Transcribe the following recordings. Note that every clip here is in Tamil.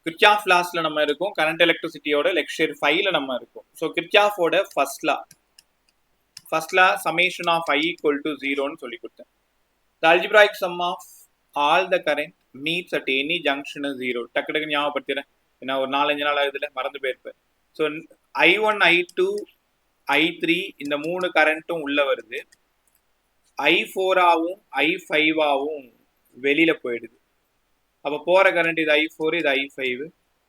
கிர்ச்சாஃப் லாஸ்ல நம்ம இருக்கும் கரண்ட் எலக்ட்ரிசிட்டியோட லெக்சர் 5ல நம்ம இருக்கும். ஸோ கிர்ச்சாஃபோட first law summation of I equal to 0ன்னு சொல்லி கொடுத்தேன். The algebraic sum of all the current meets at any junction is 0. டக்கு டக்கு ஞாபகப்படுத்துறேன், ஏன்னா ஒரு 4-5 நாள் ஆகுதுல, மறந்து போயிருப்பேன். ஸோ I1 I2 I3 இந்த 3 கரண்ட்டும் உள்ள வருது, I4 ஆவும் I5 ஆவும் வெளியில போயிடுது. அப்போ போற கரண்ட் இது I4 இது I5.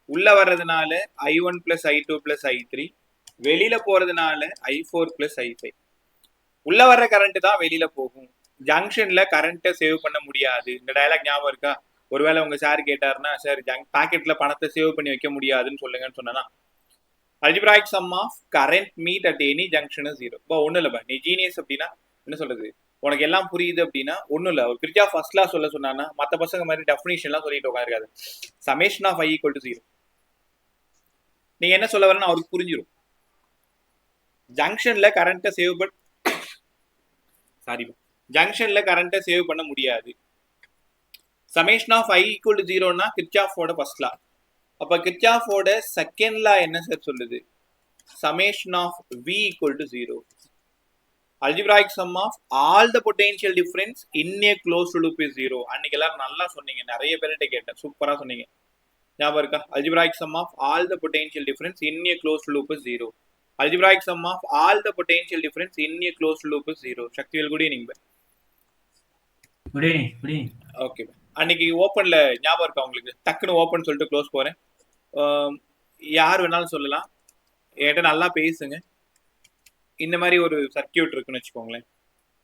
உள்ள வர்றதுனால I1 plus I2 plus I3, வெளியில போறதுனால I4 பிளஸ் I5. உள்ள வர்ற கரண்ட் தான் வெளியில போகும். ஜங்ஷன்ல கரண்ட்டை சேவ் பண்ண முடியாது. இந்த டயலாக் ஞாபகம் இருக்கா? ஒருவேளை உங்க சார் கேட்டாருன்னா, சார் பாக்கெட்ல பணத்தை சேவ் பண்ணி வைக்க முடியாதுன்னு சொல்லுங்கன்னு சொன்னா, algebraic sum of current meet at any junction is 0. இப்போ ஒன்றும் இல்லைப்பா, நீ ஜீனியஸ் அப்படின்னா என்ன சொல்றது, உனக்கு எல்லாம் புரியுது அப்படின்னா ஒன்றும் இல்லை. ஒரு கிர்ச்சாஃப் ஃபர்ஸ்ட் லா சொல்ல சொன்னான்னா மற்ற பசங்க மாதிரி டெஃபினிஷன்லாம் சொல்லிட்டு உட்காந்துருக்காது. Summation of I equal to 0. நீங்க என்ன சொல்ல வரேன்னு அவருக்கு புரிஞ்சிடும். ஜங்ஷன்ல கரண்ட்டை ஜங்ஷன்ல கரண்ட்டை சேவ் பண்ண முடியாது. Summation of I equal to 0னா கிர்ச்சாஃபோட ஃபர்ஸ்ட் லா. அப்ப கிர்ச்சாஃபோட செகண்ட் லா என்ன சார் சொல்லுது? Summation of V equal to 0. Algebraic sum of all the potential difference in a closed loop is 0. அன்னைக்கு எல்லாரும் நல்லா சொன்னீங்க, நிறைய பேர்கிட்ட கேட்டேன், சூப்பரா சொன்னீங்க, ஞாபகம் இருக்கா? Algebraic sum of all the potential difference in a closed loop is 0. Algebraic sum of all the potential difference in a closed loop is 0. Shaktivel, good evening. Good evening. Okay. அன்னைக்கு ஓப்பன்ல ஞாபகம் இருக்கா உங்களுக்கு? டக்குன்னு ஓப்பன் சொல்லிட்டு க்ளோஸ் போறேன். யார் வேணாலும் சொல்லலாம், என்கிட்ட நல்லா பேசுங்க. இந்த மாதிரி ஒரு சர்க்கியூட் இருக்குன்னு வச்சுக்கோங்களேன்.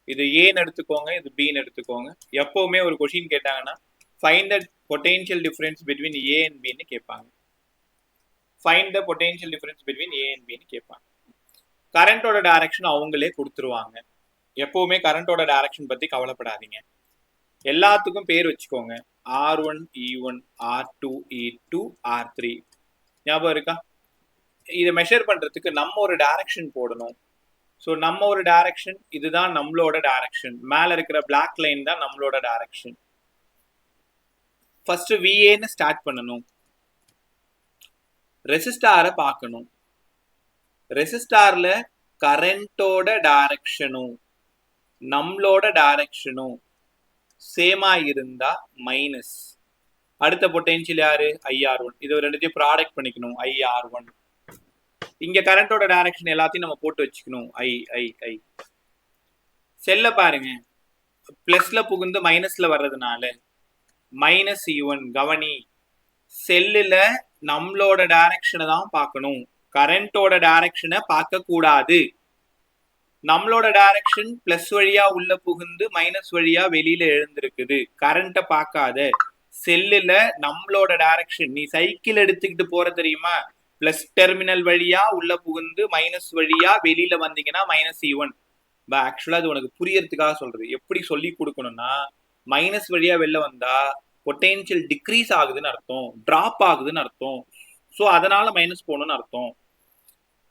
இது ஏன்னு எடுத்துக்கோங்க, இது பின்னு எடுத்துக்கோங்க. எப்பவுமே ஒரு கொஸ்டின் கேட்டாங்கன்னா find the potential difference between A and பின்னு கேட்பாங்க. Find the potential difference between A and பின்னு கேட்பாங்க. கரண்டோட டைரக்ஷன் அவங்களே கொடுத்துருவாங்க. எப்பவுமே கரண்டோட டைரக்ஷன் பத்தி கவலைப்படாதீங்க. எல்லாத்துக்கும் பேர் வச்சுக்கோங்க. R1 E1 R2 E2 R3. ஞாபகம் இருக்கா? இதை மெஷர் பண்றதுக்கு நம்ம ஒரு டைரக்ஷன் போடணும். ஸோ நம்ம ஒரு டைரக்ஷன், இதுதான் நம்மளோட டைரக்ஷன். மேல இருக்கிற பிளாக் லைன் தான் நம்மளோட டைரக்ஷன். ஃபர்ஸ்ட் VAன்னு ஸ்டார்ட் பண்ணணும். ரெசிஸ்டாரை பார்க்கணும். ரெசிஸ்டார்ல கரண்டோட டைரக்ஷனும் நம்மளோட டைரக்ஷனும் சேமா இருந்தா மைனஸ். அடுத்த பொட்டன்ஷியல் யாரு? IR1. இது ரெண்டுத்தையும் ப்ராடக்ட் பண்ணிக்கணும், IR1. இங்க கரண்டோட டைரக்ஷன் எல்லாத்தையும் நம்ம போட்டு வச்சுக்கணும், I. செல்ல பாருங்க, பிளஸ்ல புகுந்து மைனஸ்ல வர்றதுனால மைனஸ் E1. கவனி, செல்லுல நம்மளோட டைரக்ஷனை தான் பார்க்கணும், கரண்டோட டைரக்ஷனை பார்க்க கூடாது. நம்மளோட டைரக்ஷன் பிளஸ் வழியா உள்ள புகுந்து மைனஸ் வழியா வெளியில எழுந்திருக்குது. கரண்ட்டை பார்க்காத. செல்லுல நம்மளோட டைரக்ஷன், நீ சைக்கிள் எடுத்துக்கிட்டு போற தெரியுமா? பிளஸ் டெர்மினல் வழியா உள்ள புகுந்து மைனஸ் வழியா வெளியில வந்தீங்கன்னா மைனஸ் E1. ஆக்சுவலா அது உனக்கு புரியறதுக்காக சொல்றது. எப்படி சொல்லி கொடுக்கணும்னா, மைனஸ் வழியா வெளில வந்தா பொட்டன்ஷியல் டிக்ரீஸ் ஆகுதுன்னு அர்த்தம், டிராப் ஆகுதுன்னு அர்த்தம். ஸோ அதனால மைனஸ் போகணும்னு அர்த்தம்.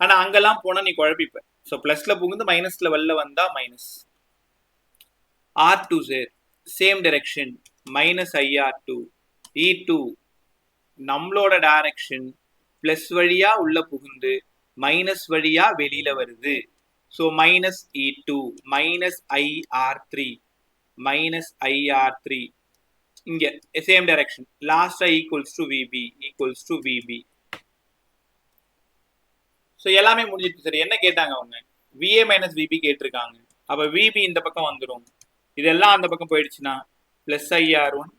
ஆனா அங்கெல்லாம் போனா நீ குழப்பிப்ப. ஸோ பிளஸ்ல புகுந்து மைனஸ்ல வெளில வந்தா minus. R2 sir same direction, minus IR2. E2 நம்மளோட டைரக்ஷன் பிளஸ் வழியா உள்ள புகுந்து மைனஸ் வழியா வெளியில வருது. So minus E2 minus IR3 minus IR3. இங்க சேம் டைரக்ஷன், லாஸ்டா ஈக்குவல்ஸ் டு VB. ஸோ எல்லாமே முடிஞ்சிட்டு. சரி, என்ன கேட்டாங்க அவங்க? VA மைனஸ் VB கேட்டிருக்காங்க. அப்ப VB இந்த பக்கம் வந்துடும், இதெல்லாம் அந்த பக்கம் போயிடுச்சுன்னா plus IR1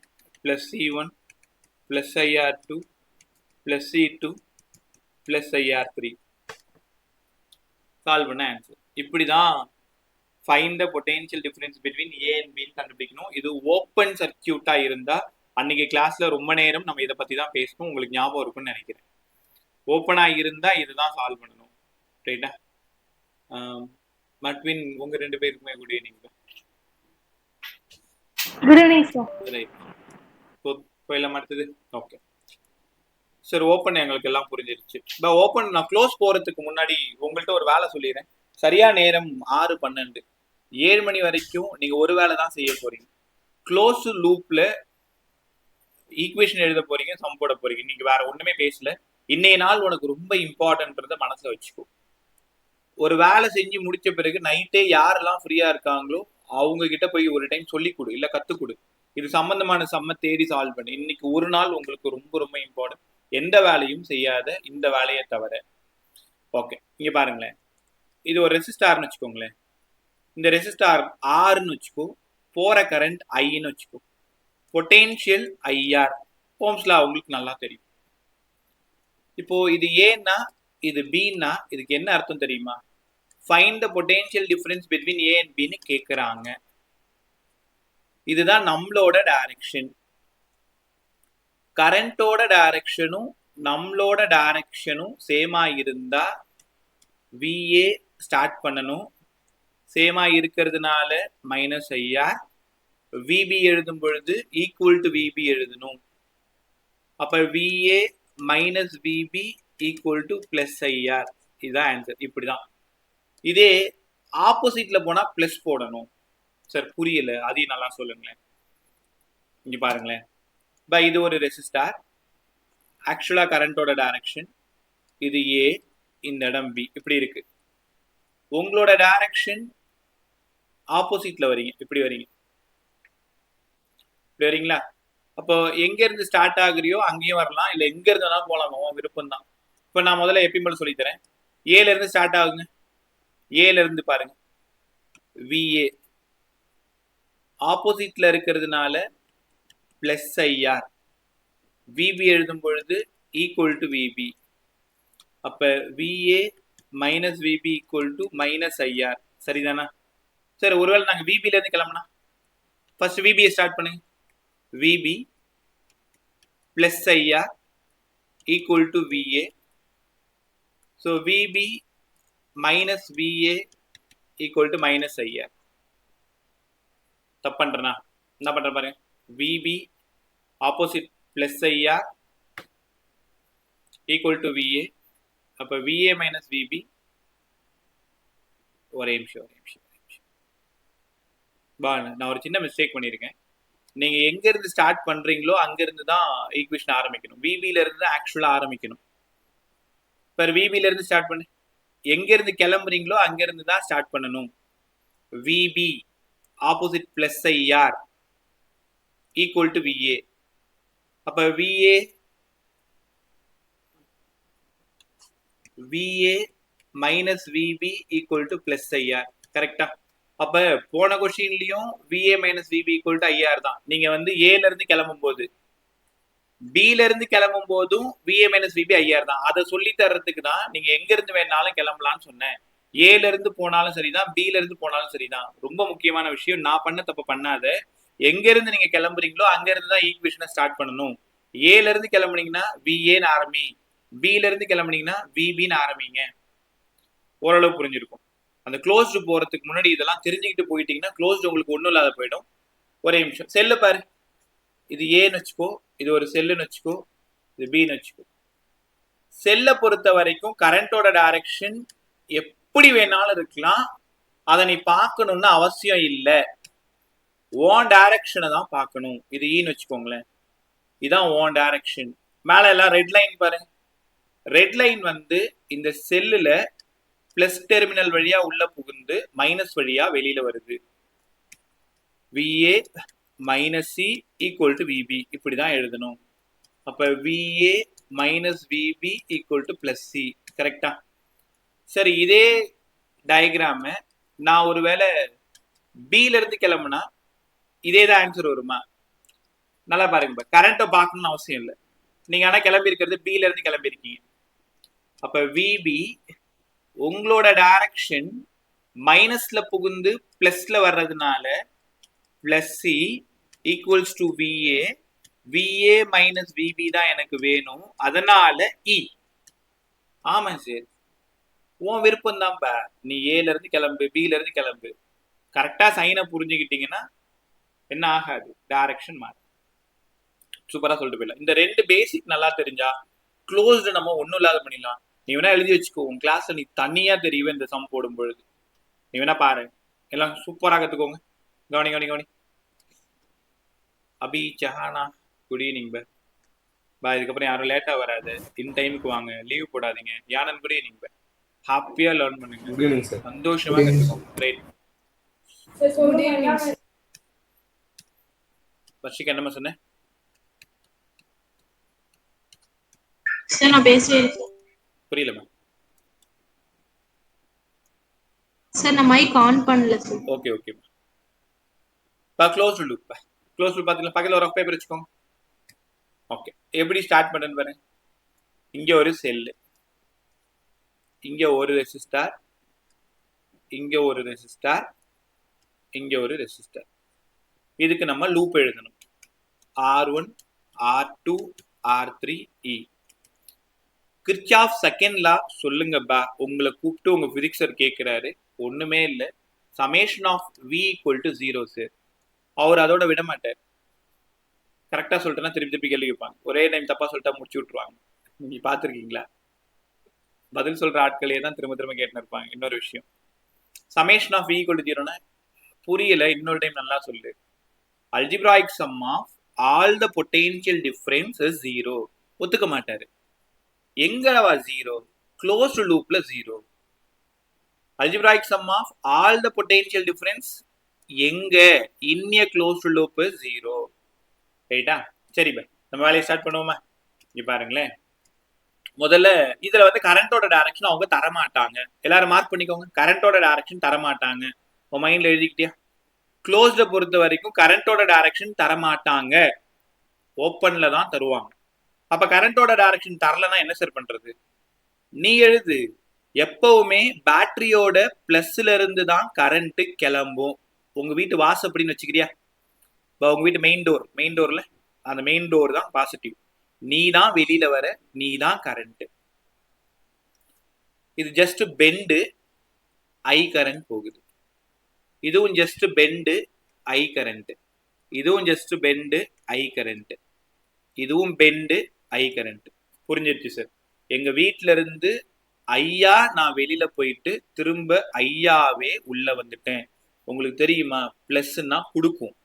plus E1 plus IR2 plus E2 plus IR3. Solve பண்ண ஆன்சர். இப்படிதான் find the potential difference between A and B கண்டுபிடிக்கணும். இது ஓப்பன் சர்க்கியூட்டா இருந்தா, அன்னைக்கு கிளாஸ்ல ரொம்ப நேரம் நம்ம இதை பத்தி தான் பேசணும், உங்களுக்கு ஞாபகம் இருக்கும்னு நினைக்கிறேன். ஓப்பனா இருந்தா இதுதான் சால்வ் பண்ணணும், ரைட்டா? மட்வின், உங்க ரெண்டு பேருக்குமே good evening. Good evening sir. Right, போயிடலாம் அடுத்தது. ஓகே சார், ஓப்பன் எங்களுக்கு எல்லாம் புரிஞ்சிருச்சு. ஓப்பன் நான் க்ளோஸ் போறதுக்கு முன்னாடி உங்கள்கிட்ட ஒரு வேலை சொல்லிடுறேன். சரியா நேரம் 6:12, 7 மணி வரைக்கும் நீங்க ஒரு வேலை தான் செய்ய போறீங்க. க்ளோஸ் லூப்ல ஈக்குவேஷன் எழுத போறீங்க, சம் போட போறீங்க. நீங்க வேற ஒண்ணுமே பேசல. இன்னைய நாள் உனக்கு ரொம்ப இம்பார்ட்டன்ட்ன்றத மனசுல வச்சுக்கோ. ஒரு வேலை செஞ்சு முடிச்ச பிறகு நைட்டே யாரெல்லாம் ஃப்ரீயா இருக்காங்களோ அவங்க கிட்ட போய் ஒரு டைம் சொல்லி கொடு, இல்ல கத்து கொடு. இது சம்பந்தமான சம்ம தேடி சால்வ் பண்ணு. இன்னைக்கு ஒரு நாள் உங்களுக்கு ரொம்ப ரொம்ப இம்பார்ட்டன்ட். எந்த வேலையும் செய்யாத இந்த வேலையை தவிர. ஓகே, இங்க பாருங்களேன். இது ஒரு ரெசிஸ்டார்னு வச்சுக்கோங்களேன். இந்த ரெசிஸ்டார் ஆர்னு வச்சுக்கோ, போற கரண்ட் ஐன்னு வச்சுக்கோ, பொட்டென்ஷியல் ஐஆர். ஓம்ஸ்லா உங்களுக்கு நல்லா தெரியும். இப்போ இது ஏன்னா இது பின்னா இதுக்கு என்ன அர்த்தம் தெரியுமா? Find the potential difference between A and பின்னு கேட்குறாங்க. இதுதான் நம்மளோட டைரக்ஷன். கரண்டோட டைரக்ஷனும் நம்மளோட டைரக்ஷனும் சேமா இருந்தா விஏ ஸ்டார்ட் பண்ணணும். சேமா இருக்கிறதுனால மைனஸ் ஐஆர். விபி எழுதும் பொழுது ஈக்குவல் டு விபி எழுதணும். அப்ப VA minus VB equal to plus IR. இதுதான் ஆன்சர். இப்படிதான். இதே ஆப்போசிட்ல போனா பிளஸ் போடணும். சார் புரியல, அதையும் நல்லா சொல்லுங்களேன். இங்க பாருங்களேன். இது ஒரு ரெசிஸ்டார். ஆக்சுவலா கரண்டோட டைரக்ஷன் இது ஏ, இந்த இடம் பி. இப்படி இருக்கு. உங்களோட டைரக்ஷன் ஆப்போசிட்ல வரீங்க, இப்படி வரீங்க, இப்படி வரீங்களா? அப்போ எங்க இருந்து ஸ்டார்ட் ஆகுறியோ அங்கேயும் வரலாம், இல்ல எங்க இருந்தாலும் போலாம். விருப்பம் தான். இப்ப நான் முதல்ல எப்பயும் போல சொல்லி தரேன். ஏல இருந்து ஸ்டார்ட் ஆகுங்க. ஏல இருந்து பாருங்க, விஏ ஆப்போசிட்ல இருக்கிறதுனால பிளஸ் ஐஆர். விபி எழுதும் பொழுது ஈக்குவல் டு விபி. அப்ப VA minus VB equal to minus IR. சரிதானா? சரி, ஒருவேளை நாங்க விபில இருந்து கிளம்புனா ஃபர்ஸ்ட் விபியை ஸ்டார்ட் பண்ணுங்க. VB plus IR equal to VA. So VB minus VA equal to minus IR. தப்பு பண்றேனா? என்ன பண்ற பாருங்க. VB opposite plus IR equal to VA. அப்ப விஏ மைனஸ் விபி. ஒரே நிமிஷம். நான் ஒரு சின்ன மிஸ்டேக் பண்ணியிருக்கேன். நீங்க எங்க இருந்து ஸ்டார்ட் பண்றீங்களோ அங்க இருந்து தான் ஈக்குவேஷன் ஆரம்பிக்கணும். விபில இருந்து ஆக்சுவலா ஆரம்பிக்கணும். இப்போ விபில இருந்து ஸ்டார்ட் பண்ணு. எங்க இருந்து கிளம்புறீங்களோ அங்க இருந்து தான் ஸ்டார்ட் பண்ணணும். VB opposite plus IR equal to VA. அப்ப VA minus VB equal to plus IR. கரெக்டா? அப்ப போன கொஸ்டின்லயும் VA minus VB equal to IR தான். நீங்க வந்து ஏல இருந்து கிளம்பும் போது, பில இருந்து கிளம்பும் போதும் விஏ மைனஸ் விபி ஐஆர் தான். அதை சொல்லி தர்றதுக்கு தான் நீங்க எங்க இருந்து வேணாலும் கிளம்பலாம்னு சொன்னேன். ஏல இருந்து போனாலும் சரிதான், பில இருந்து போனாலும் சரிதான். ரொம்ப முக்கியமான விஷயம், நான் பண்ண தப்பு பண்ணாத. எங்க இருந்து நீங்க கிளம்புறீங்களோ அங்க இருந்து தான் ஈக்குவேஷனை ஸ்டார்ட் பண்ணணும். ஏல இருந்து கிளம்புனீங்கன்னா விஏன்னு ஆரம்பி, பில இருந்து கிளம்புனீங்கன்னா விபின்னு ஆரம்பிங்க. ஓரளவு புரிஞ்சிருக்கும். அந்த க்ளோஸ்டு போறதுக்கு முன்னாடி இதெல்லாம் தெரிஞ்சுக்கிட்டு போயிட்டீங்கன்னா க்ளோஸ்டு உங்களுக்கு ஒன்றும் இல்லாத போயிடும். ஒரே நிமிஷம். செல்லு பாரு. இது ஏன்னு வச்சுக்கோ, இது ஒரு செல்லுன்னு வச்சுக்கோ, இது பின்னு வச்சுக்கோ. செல்லை பொறுத்த வரைக்கும் கரண்டோட டைரக்ஷன் எப்படி வேணாலும் இருக்கலாம். அதை நீ பார்க்கணும்னு அவசியம் இல்லை. ஓன் டைரக்ஷனை தான் பார்க்கணும். இது ஈன்னு வச்சுக்கோங்களேன். இதான் ஓன் டைரக்ஷன். மேல எல்லாம் ரெட் லைன் பாருங்க. ரெட் லைன் வந்து இந்த செல்லுல பிளஸ் டெர்மினல் வழியா உள்ள புகுந்து மைனஸ் வழியா வெளியில வருது. VA minus C equal to VB. இப்படிதான் எழுதணும். அப்ப VA minus VB equal to plus C. கரெக்டா? சரி, இதே டயக்ராம நான் ஒருவேளை பில இருந்து கிளம்புனா இதே தான் ஆன்சர் வருமா? நல்லா பாருங்க. கரண்ட்டை பார்க்கணும்னு அவசியம் இல்லை. நீங்க ஆனா கிளம்பி இருக்கிறது பில இருந்து கிளம்பி இருக்கீங்க. அப்ப விபி உங்களோட டைரக்ஷன் மைனஸ்ல புகுந்து பிளஸ்ல வர்றதுனால plus C equals to VA. VA minus VB தான் எனக்கு வேணும். அதனால இ. ஆமா சார், உன் விருப்பம் தான். நீ ஏல இருந்து கிளம்பு, பில இருந்து கிளம்பு. கரெக்டா சைனை புரிஞ்சுக்கிட்டீங்கன்னா என்ன ஆகாது, டைரக்ஷன் மாறும். சூப்பரா சொல்லிட்டு போயிடலாம். இந்த ரெண்டு பேசிக் நல்லா தெரிஞ்சா க்ளோஸ்டு நம்ம ஒன்றும் இல்லாத பண்ணிடலாம். நீ வேணா எழுதி வச்சுக்கோ. உன் கிளாஸ்ல நீ தனியா தெரியுவே இந்த சம் போடும் பொழுது. நீ வேணா பாரு, எல்லாம் சூப்பரா கத்துக்கோங்க. கவனி. அபி சஹானா குட் ஈவினிங் பா. பா இதுக்கப்புறம் யாரும் லேட்டா வராது, இன் டைமுக்கு வாங்க, லீவ் போடாதீங்க. யானன் குட் ஈவினிங் பா. ஹாப்பியா லேர்ன் பண்ணுங்க, குட் ஈவினிங் சார். சந்தோஷமா கத்துக்கோங்க. ரைட் வர்ஷிக் என்னமா சொன்னேன்? சார் நான் பேசுறேன் புரியலமா? சார். நான் மைக் ஆன் பண்ணல சார். ஓகே ஓகேமா. பா க்ளோஸ் லூப் பா. க்ளோஸ் லூப் பாத்தீங்களா? பக்கத்துல ஒரு பேப்பர் வச்சுக்கோங்க. ஓகே, எப்படி ஸ்டார்ட் பண்ணுன்னு பாருங்க. இங்க ஒரு செல்லு, இங்க ஒரு ரெசிஸ்டார், இங்க ஒரு ரெசிஸ்டார், இங்க ஒரு ரெசிஸ்டார். இதுக்கு நம்ம லூப் எழுதணும். R1 R2 R3 E. Kirchhoff second law சொல்லுங்க பா. உங்களை கூப்பிட்டு உங்க பிசிக்ஸர் கேட்கிறாரு. ஒண்ணுமே இல்லை, summation of V equal to 0 sir. அவர் அதோட விட மாட்டார். கரெக்டா சொல்லிட்டேன்னா திருப்பி திருப்பி கேள்வி கேட்பாங்க. ஒரே டைம் தப்பா சொல்லிட்டா முடிச்சு விட்டுருவாங்க. நீங்க பாத்துருக்கீங்களா? பதில் சொல்ற ஆட்களே தான் திரும்ப திரும்ப கேட்டுன்னு இருப்பாங்க. இன்னொரு விஷயம், summation of V equal to 0னா புரியல, இன்னொரு டைம் நல்லா சொல்லு. algebraic sum of all the potential difference is 0. ஒத்துக்க மாட்டாரு. எங்கடவா 0? closed loopல 0. algebraic sum of all the potential difference எங்க? in a closed loop is 0. ரைட்டா? சரி பை, நம்ம வேலையை ஸ்டார்ட் பண்ணுவோமா? இங்க பாருங்களேன், முதல்ல இதுல வந்து கரண்டோட டைரக்ஷன் அவங்க தரமாட்டாங்க. எல்லாரும் மார்க் பண்ணிக்கோங்க. கரண்டோட டைரக்ஷன் தரமாட்டாங்க. உன் மைண்ட்ல எழுதிக்கிட்டியா? க்ளோஸ்ட பொறுத்த வரைக்கும் கரண்டோட டைரக்ஷன் தரமாட்டாங்க, ஓப்பன்ல தான் தருவாங்க. அப்ப கரண்டோட டைரக்ஷன் தரலன்னா என்ன சார் பண்றது? நீ எழுது. எப்பவுமே பேட்டரியோட பிளஸ்ல இருந்து தான் கரண்ட் கிளம்பும். உங்க வீட்டு வாசப்படின்னு வச்சுக்கிறியா? உங்க வீட்டு மெயின் டோர்ல அந்த மெயின் டோர் தான் பாசிட்டிவ். நீ தான் வெளியில வர, நீ தான் கரண்ட். இது ஜஸ்ட் பெண்டு, ஐ கரண்ட் போகுது. இதுவும் ஜஸ்ட் பெண்டு, ஐ கரண்ட். இதுவும் ஜஸ்ட் பெண்டு, ஐ கரண்ட். இதுவும் பெண்டு, ஐ கரண்ட். புரிஞ்சிருச்சு சார்? எங்க வீட்டுல இருந்து ஐயா நான் வெளியில போயிட்டு திரும்ப ஐயாவே உள்ள வந்துட்டேன். உங்களுக்கு தெரியுமா? பிளஸ்னா கொடுக்கும்,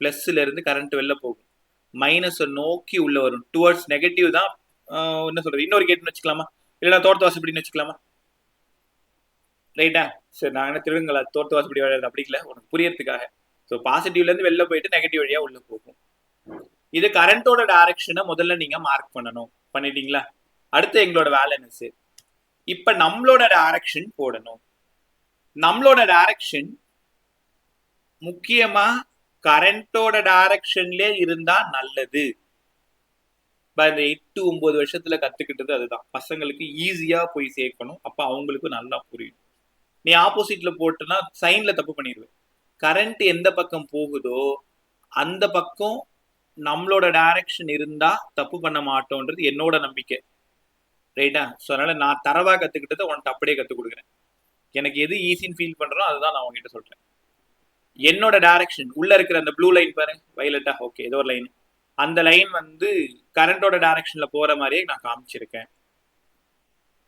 பிளஸ்ல இருந்து கரண்ட் வெளில போகும், மைனஸை நோக்கி உள்ள வரும். டுவர்ட்ஸ் நெகட்டிவ் தான். என்ன சொல்றது, இன்னொரு கேட்டுன்னு வச்சுக்கலாமா? இல்லைன்னா தோட்ட வாசப்படின்னு வச்சுக்கலாமா? ரைட்டா? சரி, நான் என்ன திருடுங்களா தோட்ட வாசப்படி வழியாது? அப்படி இல்லை, உனக்கு புரியறதுக்காக. ஸோ பாசிட்டிவ்ல இருந்து வெளில போயிட்டு நெகட்டிவ் வழியா உள்ள போகும். இது கரண்டோட டைரக்ஷனை முதல்ல நீங்க மார்க் பண்ணணும். பண்ணிட்டீங்களா? அடுத்து எங்களோட வேலை என்ன சார்? இப்ப நம்மளோட டைரக்ஷன் போடணும். நம்மளோட டைரக்ஷன் முக்கியமா கரண்டோட டைரக்ஷன்ல இருந்தா நல்லது. இந்த 8-9 வருஷத்துல கத்துக்கிட்டது அதுதான். பசங்களுக்கு ஈஸியா போய் சேர்க்கணும், அப்ப அவங்களுக்கு நல்லா புரியும். நீ ஆப்போசிட்ல போட்டுனா சைன்ல தப்பு பண்ணிடுவேன். கரண்ட் எந்த பக்கம் போகுதோ அந்த பக்கம் நம்மளோட டைரக்ஷன் இருந்தா தப்பு பண்ண மாட்டோன்றது என்னோட நம்பிக்கை. ரைட்டா? ஸோ அதனால நான் தரவா கத்துக்கிட்டதை உனக்கு அப்படியே கற்றுக் கொடுக்குறேன். எனக்கு எது ஈஸின்னு ஃபீல் பண்றோம் அதுதான் நான் உங்ககிட்ட சொல்றேன். என்னோட டைரக்ஷன் உள்ள இருக்கிற அந்த ப்ளூ லைன் பாருங்க, வயலட்டா, ஓகே, ஏதோ ஒரு லைன். அந்த லைன் வந்து கரண்டோட டைரக்ஷன்ல போற மாதிரியே நான் காமிச்சிருக்கேன்.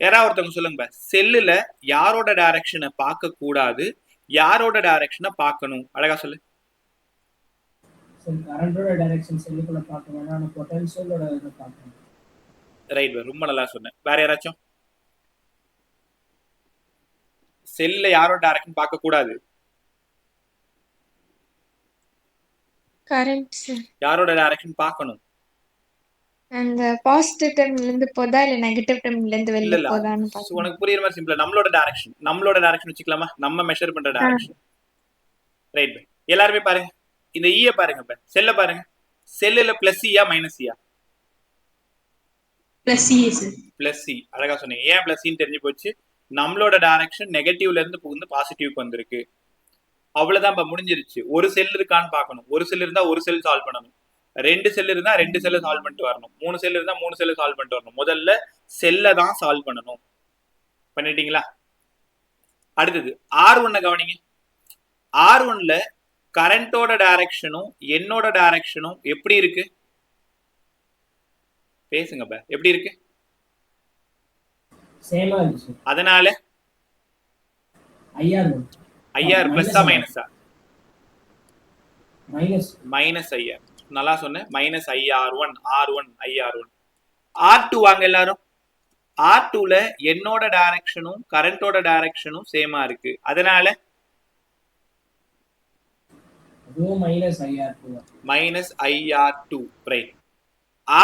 யாராவது ஒருத்தவங்க சொல்லுங்க, செல்லுல யாரோட டைரக்ஷனை பார்க்க கூடாது, யாரோட டைரக்ஷனை பார்க்கணும்? அழகா சொல்லு. கரண்டோட டைரக்ஷன் செல்லுக்குள்ள பார்க்க வேணாம், ஆனா பொட்டன்ஷியலோட இத பார்க்கணும். ரைட், ரொம்ப நல்லா சொன்னேன். வேற யாராச்சும்? செல்லுல யாரோட டைரக்ஷன் பார்க்க கூடாது? Current sir. யாரோட டைரக்ஷன் பார்க்கணும்? அந்த பாசிட்டிவ் டெர்ம்ல இருந்து போதா இல்ல நெகட்டிவ் டெர்ம்ல இருந்து வெளில இல்ல போதான்னு இல்ல, பாக்கணும். உனக்கு புரியுற மாதிரி சிம்பிளா நம்மளோட டைரக்ஷன் வச்சுக்கலாமா? நம்ம மெஷர் பண்ற டைரக்ஷன். ரைட், எல்லாருமே பாருங்க, இந்த ஈய பாருங்க, செல்ல பாருங்க. செல்லுல பிளஸ் ஈயா மைனஸ் ஈயா? பிளஸ் இ சார். Plus C. அழகா சொன்னீங்க. ஏன் பிளஸ் சின்னு தெரிஞ்சு போச்சு. நம்மளோட டைரக்ஷன் நெகட்டிவ்ல இருந்து புகுந்து பாசிட்டிவ்க்கு வந்திருக்கு. அவ்வளவுதான், முடிஞ்சிருச்சு. ஒரு செல் இருக்கான்னு பார்க்கணும். ஒரு செல் இருந்தா ஒரு செல் சால்வ் பண்ணணும். 2 செல் இருந்தா 2 செல்ல சால்வ் பண்ணிட்டு வரணும். 3 செல் இருந்தா 3 செல்ல சால்வ் பண்ணிட்டு வரணும். முதல்ல செல்ல தான் சால்வ் பண்ணணும். பண்ணிட்டீங்களா? அடுத்தது R1 கவனிங்க. R1ல கரண்டோட டைரக்ஷனும் என்னோட டைரக்ஷனும் எப்படி இருக்கு? பேசுங்க, எப்படி இருக்கு? சேமா இருக்கு. அதனால ஐஆர் பிளஸ்ஸா மைனஸா? மைனஸ். Minus IR. நல்லா சொன்னேன். Minus IR1 R1 IR1 R2 வாங்க எல்லாரும். R2ல என்னோட டைரக்ஷனும் கரண்டோட டைரக்ஷனும் சேமா இருக்கு. அதனால அதுவும் -IR2 மைனஸ் IR2 ரைட்.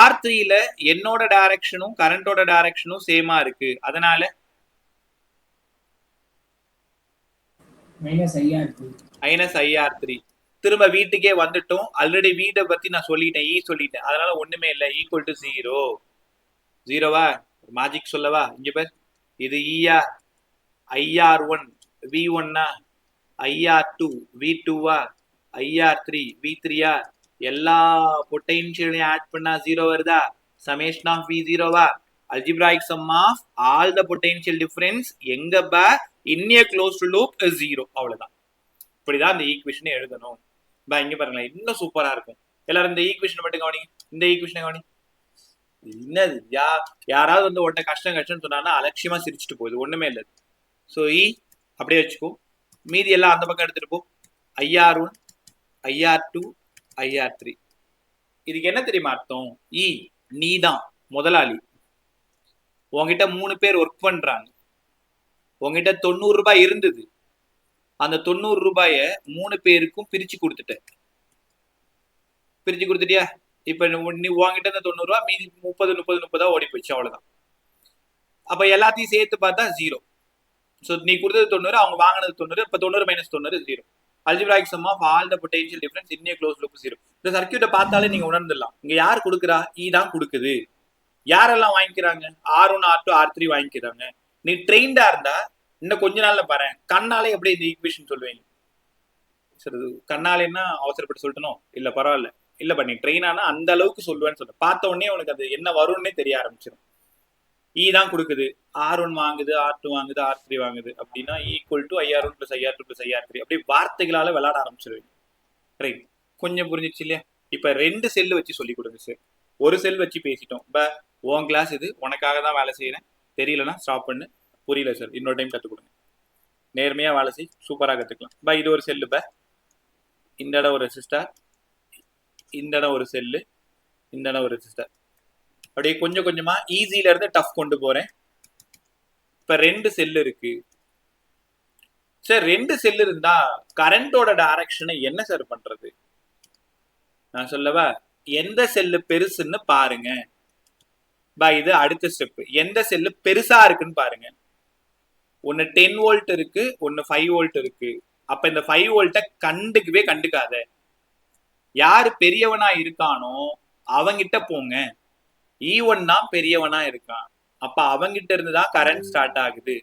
R3ல என்னோட டைரக்ஷனும் கரண்டோட டைரக்ஷனும் சேமா இருக்கு. அதனால -IR3 திரும்ப வீட்டுக்கே வந்துட்டோம். ஆல்ரெடி வீட்டை பத்தி நான் சொல்லிட்டேன். அதனால ஒண்ணுமே இல்லை. Equal to 0. 0வா? மேஜிக் சொல்லவா? இங்க பேர் இது ஈயா IR1 V1 IR2 V2வா IR3 V3 எல்லா பொட்டென்ஷியலையும் ஆட் பண்ணா 0 வருதா? சமேஷன் ஆஃப் V0வா? algebraic sum of all the potential difference எங்க பா in a closed loop is 0. அவ்வளவுதான். இப்படிதான் இந்த ஈக்குவேஷனை எழுதணும். பா இங்க பாருங்களேன், இன்னும் சூப்பரா இருக்கும். எல்லாரும் இந்த ஈக்குவேஷனை மட்டும் கவனி. இந்த ஈக்குவேஷனை கவனி. என்னது யாராவது வந்து உடனே கஷ்டம் சொன்னா அலட்சியமா சிரிச்சுட்டு போகுது. ஒண்ணுமே இல்லை. ஸோ அப்படியே வச்சுக்கோ. மீதி எல்லாம் அந்த பக்கம் எடுத்துட்டு போ. IR1 IR2 IR3. இதுக்கு என்ன தெரியுமா அர்த்தம்? நீ தான் முதலாளி. உங்ககிட்ட 3 பேர் ஒர்க் பண்றாங்க. உங்ககிட்ட 90 ரூபாய் இருந்தது. அந்த 90 ரூபாய 3 பேருக்கும் பிரிச்சு கொடுத்துட்டியா? இப்ப நீ உங்ககிட்ட இந்த 90 ரூபாய் மீதி 30 ஓடி போயிடுச்சு. அவ்வளவுதான். அப்ப எல்லாத்தையும் சேர்த்து பார்த்தா 0. ஸோ நீ கொடுத்தது 90, அவங்க வாங்கினது 90. இப்ப 90 - 90 0. algebraic sum of all the potential difference in a closed loop 0. இந்த சர்க்கியூட்டை பார்த்தாலே நீங்க உணர்ந்துடலாம். இங்க யார் கொடுக்குறா? தான் கொடுக்குது. யாரெல்லாம் வாங்கிக்கிறாங்க? R1 R2 R3 வாங்கிக்கிறாங்க. நீ ட்ரெயின்டா இருந்தா இன்னும் கொஞ்ச நாள்ல பாரு, கண்ணாலே எப்படி இந்த ஈக்குவேஷன் சொல்லுவீங்க? சரி, கண்ணாலேன்னா அவசரப்பட்டு சொல்லிட்டணும். இல்ல பரவாயில்ல. இல்லப்பா, நீ ட்ரெயின் ஆனா அந்த அளவுக்கு சொல்லுவேன்னு சொல்ல. பார்த்த உடனே உனக்கு அது என்ன வரும்னே தெரிய ஆரம்பிச்சிடும். தான் கொடுக்குது. R1 வாங்குது, R2 வாங்குது, R3 வாங்குது அப்படின்னா equal to IR1 + IR2 + IR3. அப்படியே வார்த்தைகளால விளையாட ஆரம்பிச்சிருவீங்க. ரைட், கொஞ்சம் புரிஞ்சிச்சு இல்லையா? இப்ப 2 செல்லு வச்சு சொல்லி கொடுங்க சார். ஒரு செல் வச்சு பேசிட்டோம். உன் கிளாஸ் இது, உனக்காக தான் வேலை செய்யறேன். தெரியலன்னா ஸ்டாப் பண்ணு. புரியல சார், இன்னொரு டைம் கற்றுக் கொடுங்க. நேர்மையா வேலை செய், சூப்பராக கற்றுக்கலாம். இது ஒரு செல்லு. இந்த இடம் ஒரு ரெசிஸ்டர், இந்த இடம் ஒரு செல்லு, இந்த இடம் ஒரு ரெசிஸ்டர். அப்படியே கொஞ்சம் கொஞ்சமா ஈஸியில இருந்து டஃப் கொண்டு போறேன். இப்ப 2 செல்லு இருக்கு சார். 2 செல்லு இருந்தா கரண்டோட டைரக்ஷனை என்ன சார் பண்றது? நான் சொல்லவா? எந்த செல்லு பெருசுன்னு பாருங்க. இது அடுத்த ஸ்டெப். எந்த செல்லு பெருசா இருக்குன்னு பாருங்க. ஒன்னு 10 வோல்ட் இருக்கு, ஒன்னு 5 வோல்ட் இருக்கு. அப்ப இந்த 5 வோல்ட்டை கண்டுக்காத. யாரு பெரியவனா இருக்கானோ அவங்கிட்ட போங்க. E1 தான் பெரியவனா இருக்கான். அப்ப அவங்கிட்ட இருந்துதான் கரண்ட் ஸ்டார்ட் ஆகுது.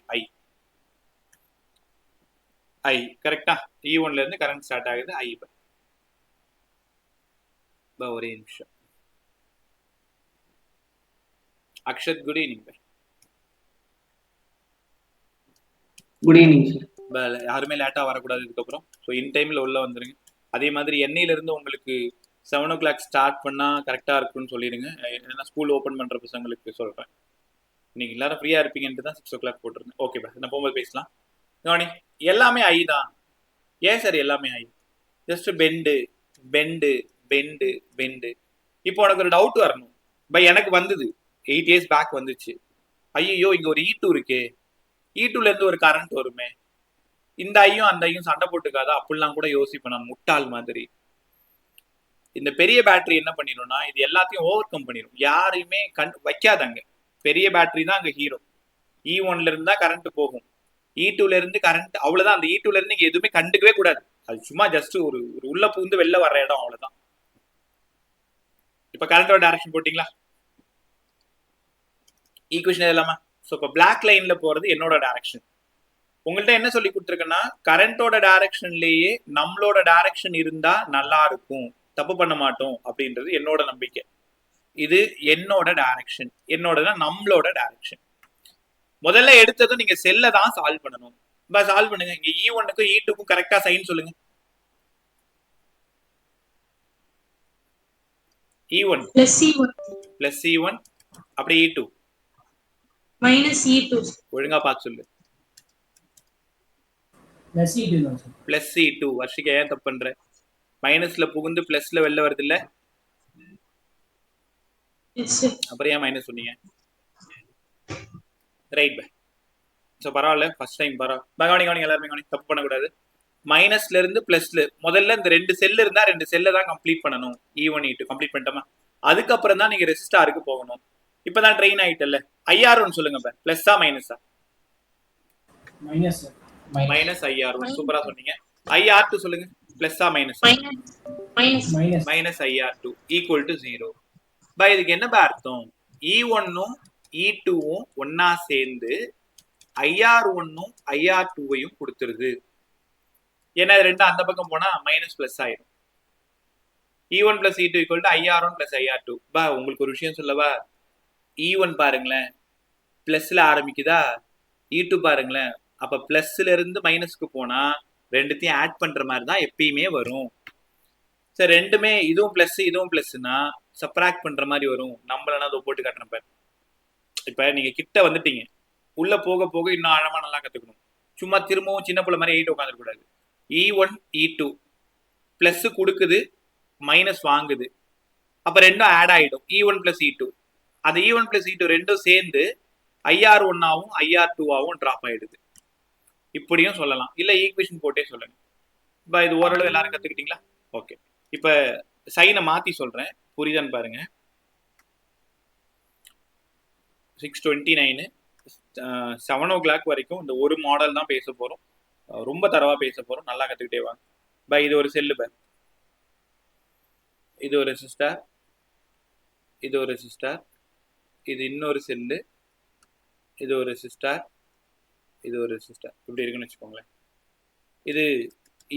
I கரெக்டா? E1ல இருந்து கரண்ட் ஸ்டார்ட் ஆகுது. ஒரே நிமிஷம். Akshat, good evening. Good evening sir. யாருமே லேட்டா வரக்கூடாது இதுக்கப்புறம். ஸோ இன் டைம்ல உள்ள வந்துருங்க. அதே மாதிரி எண்ணெயில இருந்து உங்களுக்கு 7 o'clock ஸ்டார்ட் பண்ணா கரெக்டா இருக்குன்னு சொல்லிடுங்க. ஏன்னா ஸ்கூல் ஓப்பன் பண்ற பசங்களுக்கு சொல்றேன். நீங்க எல்லாரும் ஃப்ரீயா இருப்பீங்கன்ட்டு தான் 6 o'clock போட்டிருந்தேன். ஓகே பா, நான் போகும்போது பேசலாம். எல்லாமே தான். ஏன் சார் எல்லாமே ஜஸ்ட் பெண்டு. இப்போ உனக்கு ஒரு டவுட் வரணும். எனக்கு வந்தது 8 years பேக் வந்துச்சு. ஐயோ, இங்க ஒரு E2 இருக்கே, E2ல இருந்து ஒரு கரண்ட் வருமே, இந்த ஐயும் அந்த ஐயும் சண்டை போட்டுக்காத அப்படிலாம் கூட யோசிப்பேன் நான், முட்டாள் மாதிரி. இந்த பெரிய பேட்டரி என்ன பண்ணிடும்னா இது எல்லாத்தையும் ஓவர் கம் பண்ணிடும். யாரையுமே வைக்காதாங்க. பெரிய பேட்டரி தான் அங்க ஹீரோ. E1ல இருந்தா கரண்ட் போகும், E2ல இருந்து கரண்ட், அவ்வளவுதான். அந்த E2ல இருந்து இங்க எதுவுமே கண்டுக்கவே கூடாது. அது சும்மா ஜஸ்ட் ஒரு உள்ள பூந்து வெளில வர்ற இடம், அவ்வளவுதான். இப்ப கரண்டோட டைரக்ஷன் போட்டீங்களா? ஈக்குவேஷன் இல்லாம. ஸோ இப்போ பிளாக் லைன்ல போறது என்னோட டைரக்ஷன். உங்கள்கிட்ட என்ன சொல்லி கொடுத்துருக்கேன்னா, கரண்டோட டைரக்ஷன்லயே நம்மளோட டைரக்ஷன் இருந்தா நல்லா இருக்கும், தப்பு பண்ண மாட்டோம் அப்படின்றது என்னோட நம்பிக்கை. இது என்னோட டைரக்ஷன். என்னோடனா நம்மளோட டைரக்ஷன். முதல்ல எடுத்ததும் நீங்க செல்ல தான் சால்வ் பண்ணணும். சால்வ் பண்ணுங்க. இங்க E1க்கும் E2க்கும் கரெக்டா சைன் சொல்லுங்க. E1 plus C1 அப்படி E2 minus E2. ஒழுங்கா பார்த்து சொல்லு. plus C2 தான் சார். plus C2. வர்ஷிகா ஏன் தப்பு பண்ற? மைனஸ்ல புகுந்து பிளஸ்ல வெளில வருது இல்ல? Yes sir. அப்புறம் ஏன் மைனஸ் சொன்னீங்க? Right by. ஸோ பரவாயில்ல, ஃபர்ஸ்ட் டைம் பரவாயில்ல. கவனிங்க எல்லாருமே கவனிங்க, தப்பு பண்ணக்கூடாது. மைனஸ்ல இருந்து பிளஸ்ல முதல்ல இந்த 2 செல் இருந்தா 2 செல்லை தான் கம்ப்ளீட் பண்ணணும். E1 E2 complete பண்ணிட்டோமா? அதுக்கப்புறம் தான் நீங்க ரெசிஸ்டாருக்கு போகணும். இப்பதான் ட்ரெயின் ஆயிட்டல்ல. IR1 சொல்லுங்க பா, பிளஸ்ஸா மைனஸா? Minus minus IR1. சூப்பரா சொன்னீங்க. IR2 சொல்லுங்க, பிளஸ்ஸா மைனஸா? Minus. Minus minus IR2 equal to 0. பை இதுக்கு என்ன பா அர்த்தம்? E1ம் E2வும் ஒன்னா சேர்ந்து IR1ம் IR2வையும் கொடுத்துருது. ஏன்னா ரெண்டு அந்த பக்கம் போனா மைனஸ் பிளஸ் ஆயிடும். E1 plus E2 equal to IR1 plus IR2. பா உங்களுக்கு ஒரு விஷயம் சொல்லவா? E1 பாருங்களேன் பிளஸ்ல ஆரம்பிக்குதா, E2 பாருங்களேன். அப்ப பிளஸ்ல இருந்து மைனஸ்க்கு போனா ரெண்டுத்தையும் ஆட் பண்ற மாதிரி தான் எப்பயுமே வரும். சரி, ரெண்டுமே இதுவும் பிளஸ் இதுவும் பிளஸ்னா சப்ராக்ட் பண்ற மாதிரி வரும். நம்மளனா அதை போட்டு காட்டுறப்ப இப்ப நீங்க கிட்ட வந்துட்டீங்க, உள்ள போக போக இன்னும் ஆழமா நல்லா கத்துக்கணும். சும்மா திரும்பவும் சின்ன பிள்ளை மாதிரி 8 உட்காந்துருக்கூடாது. E1 E2 பிளஸ் கொடுக்குது, மைனஸ் வாங்குது, அப்ப ரெண்டும் ஆட் ஆயிடும். E1 plus E2. அந்த E1 பிளஸ் E2 ரெண்டும் சேர்ந்து IR1 ஆவும் IR2 ஆவும் டிராப் ஆயிடுது. இப்படியும் சொல்லலாம், இல்ல ஈக்குவேஷன் போட்டே சொல்லுங்க. இப்ப இது ஓரளவு எல்லாரும் கத்துக்கிட்டீங்களா? ஓகே, இப்ப சைனை மாத்தி சொல்றேன், புரியுதான்னு பாருங்க. 6:29 7 o'clock வரைக்கும் இந்த ஒரு மாடல் தான் பேச போறோம். ரொம்ப தரவா பேச போறோம், நல்லா கத்துக்கிட்டே வாங்க. பை இது ஒரு செல்லு பை, இது ஒரு ரெசிஸ்டார், இது ஒரு ரெசிஸ்டார், இது இன்னொரு செல்லு, இது ஒரு ரெசிஸ்டார், இது ஒரு ரெசிஸ்டார். இப்படி இருக்குன்னு வச்சுக்கோங்களேன். இது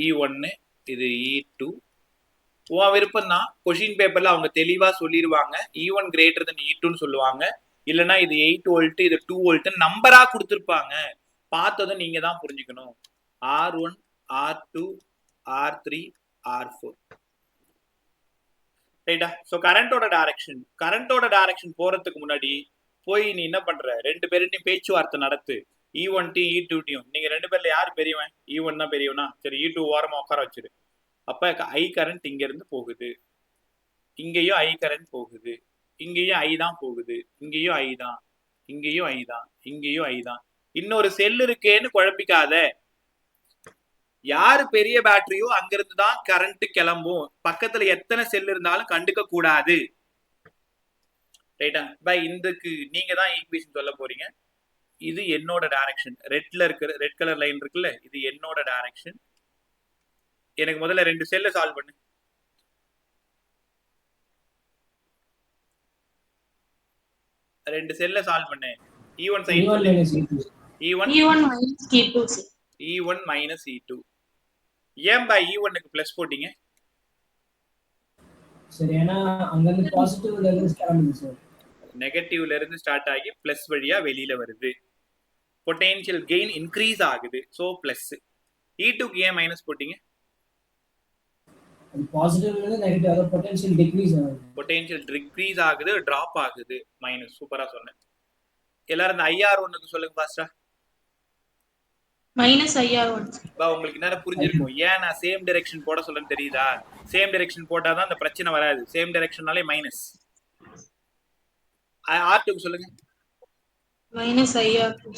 E1, இது E2. உன் விருப்பம் தான். கொஷின் பேப்பர்ல அவங்க தெளிவா சொல்லிடுவாங்க, E1 கிரேட்டர் தென் E2ன்னு சொல்லுவாங்க. இல்லைன்னா இது 8 வோல்ட் இது 2 வோல்ட் நம்பரா கொடுத்துருப்பாங்க. பார்த்ததும் நீங்க தான் புரிஞ்சுக்கணும். R1 R2 R3 R4. ரைட்டா? ஸோ கரண்டோட டைரக்ஷன் போறதுக்கு முன்னாடி போய் நீ என்ன பண்ற, ரெண்டு பேரும் பேச்சுவார்த்தை நடத்து. E1 E2 நீங்க ரெண்டு பேர்ல யார் பெரியவன்? E1 தான் பெரியவனா? சரி, E2 ஓரமா உட்கார வச்சிரு. அப்ப I கரண்ட் இங்க இருந்து போகுது, இங்கேயும் I கரண்ட் போகுது, இங்கேயும் I தான் போகுது, இங்கேயும் I தான், இங்கேயும் I தான், இங்கேயும் I தான். இன்னொரு செல் இருக்கேன்னு குழப்பிக்காத. யாரு பெரிய பேட்டரியோ அங்கிருந்து தான் கரண்ட் கிளம்பும். பக்கத்துல எத்தனை செல் இருந்தாலும் கண்டுக்க கூடாது. ரைட்டா? பை இதுக்கு நீங்க தான் ஈக்குவேஷன் சொல்ல போறீங்க. இது என்னோட டைரக்ஷன். ரெட் கலர் லைன் இருக்குல்ல, இது என்னோட டைரக்ஷன். எனக்கு முதல்ல 2 செல்ல சால்வ் பண்ணு. E1 சைன் சொல்லு. E1 minus E2. ஏன் பை E1க்கு பிளஸ் போட்டீங்க? சரி, ஏன்னா அங்க இருந்து பாசிட்டிவ்ல இருந்து கிளம்புது சார். நெகட்டிவ்ல இருந்து ஸ்டார்ட் ஆகி பிளஸ் வழியா வெளியில வருது. பொட்டன்ஷியல் கெயின் இன்க்ரீஸ் ஆகுது, சோ பிளஸ். E2க்கு ஏன் மைனஸ் போட்டீங்க? அது பாசிட்டிவ்ல இருந்து நெகட்டிவ், அது பொட்டன்ஷியல் டிக்ரீஸ் ஆகுது. பொட்டன்ஷியல் டிக்ரீஸ் ஆகுது, டிராப் ஆகுது, மைனஸ். சூப்பரா சொன்னேன். எல்லாரும் இந்த IR1க்கு சொல்லுங்க ஃபாஸ்டா. Minus IR1. பா உங்களுக்கு என்ன புரிஞ்சிருக்கும் ஏன் நான் சேம் டைரக்ஷன் போட சொல்றேன்னு தெரியுதா? சேம் டைரக்ஷன் போட்டாதான் அந்த பிரச்சனை வராது. Same டைரக்ஷன்னாலே minus. R2க்கு சொல்லுங்க. Minus IR2.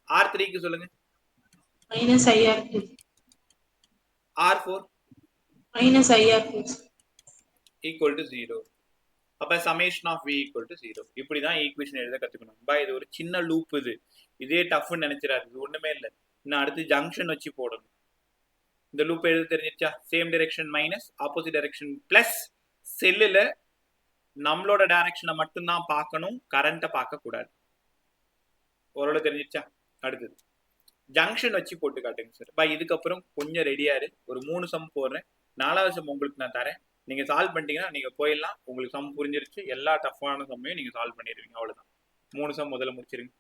R3க்கு சொல்லுங்க. Minus IR2. R4 minus IR2 equal to 0. அப்ப summation of V equal to 0. இப்படிதான் ஈக்குவேஷன் எழுத கத்துக்கணும். பா இது ஒரு சின்ன லூப். இதே டஃப்னு நினைச்சிடாது, இது ஒண்ணுமே இல்லை. இன்னும் அடுத்து ஜங்ஷன் வச்சு போடணும். இந்த லூப் எழுத தெரிஞ்சிச்சா? Same direction minus, opposite direction plus. செல்லுல நம்மளோட டைரக்ஷனை மட்டும்தான் பார்க்கணும், கரண்ட்டை பார்க்க கூடாது. ஓரளவு தெரிஞ்சிச்சா? அடுத்தது ஜங்ஷன் வச்சு போட்டு காட்டுங்க சார். பா இதுக்கப்புறம் கொஞ்சம் ரெடியாரு. ஒரு 3 சம் போடுறேன், 4வது சம் உங்களுக்கு நான் தரேன். நீங்க சால்வ் பண்ணிட்டீங்கன்னா நீங்க போயிடலாம். உங்களுக்கு சம் புரிஞ்சிருச்சு, எல்லா டஃப்பான சம்மையும் நீங்க சால்வ் பண்ணிடுவீங்க. அவ்வளவுதான். 3 சம் முதல்ல முடிச்சிருங்க.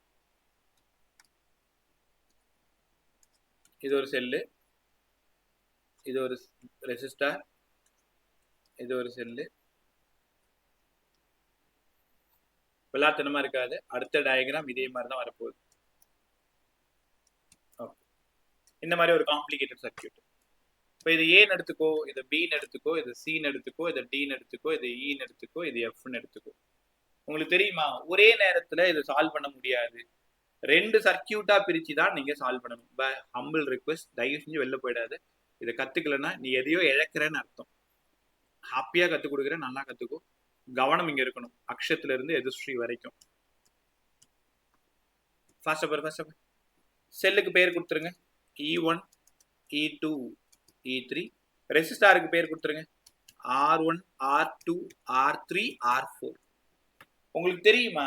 இது ஒரு செல்லு, இது ஒரு ரெசிஸ்டார், இது ஒரு செல்லு. விளையாட்டுத்தனமா இருக்காது. அடுத்த டயக்ராம் இதே மாதிரி தான் வரப்போகுது. இந்த மாதிரி ஒரு காம்ப்ளிகேட்டட் சர்க்யூட். இப்போ இது ஏன்னு எடுத்துக்கோ, இது பின்னு எடுத்துக்கோ, இது சின்னு எடுத்துக்கோ, இது டின்னு எடுத்துக்கோ, இது ஈன்னு எடுத்துக்கோ, இது எஃப்னு எடுத்துக்கோ. உங்களுக்கு தெரியுமா ஒரே நேரத்துல இதை சால்வ் பண்ண முடியாது. 2 சர்க்கியூட்டா பிரிச்சு தான் நீங்க சால்வ் பண்ணணும். ஹம்பிள் ரிக்வெஸ்ட், தயவு செஞ்சு வெளில போயிடாது. இதை கத்துக்கலன்னா நீ எதையோ இழக்கிறேன்னு அர்த்தம். ஹாப்பியா கத்துக் கொடுக்குறேன், நல்லா கத்துக்கோ. கவனம் இங்க இருக்கணும், அக்ஷத்துல இருந்து எதிர்ஸ்ரீ வரைக்கும். செல்லுக்கு பேர் கொடுத்துருங்க. E1, E2, E3. ரெசிஸ்டாருக்கு பேர் கொடுத்துருங்க. R1, R2, R3, R4. உங்களுக்கு தெரியுமா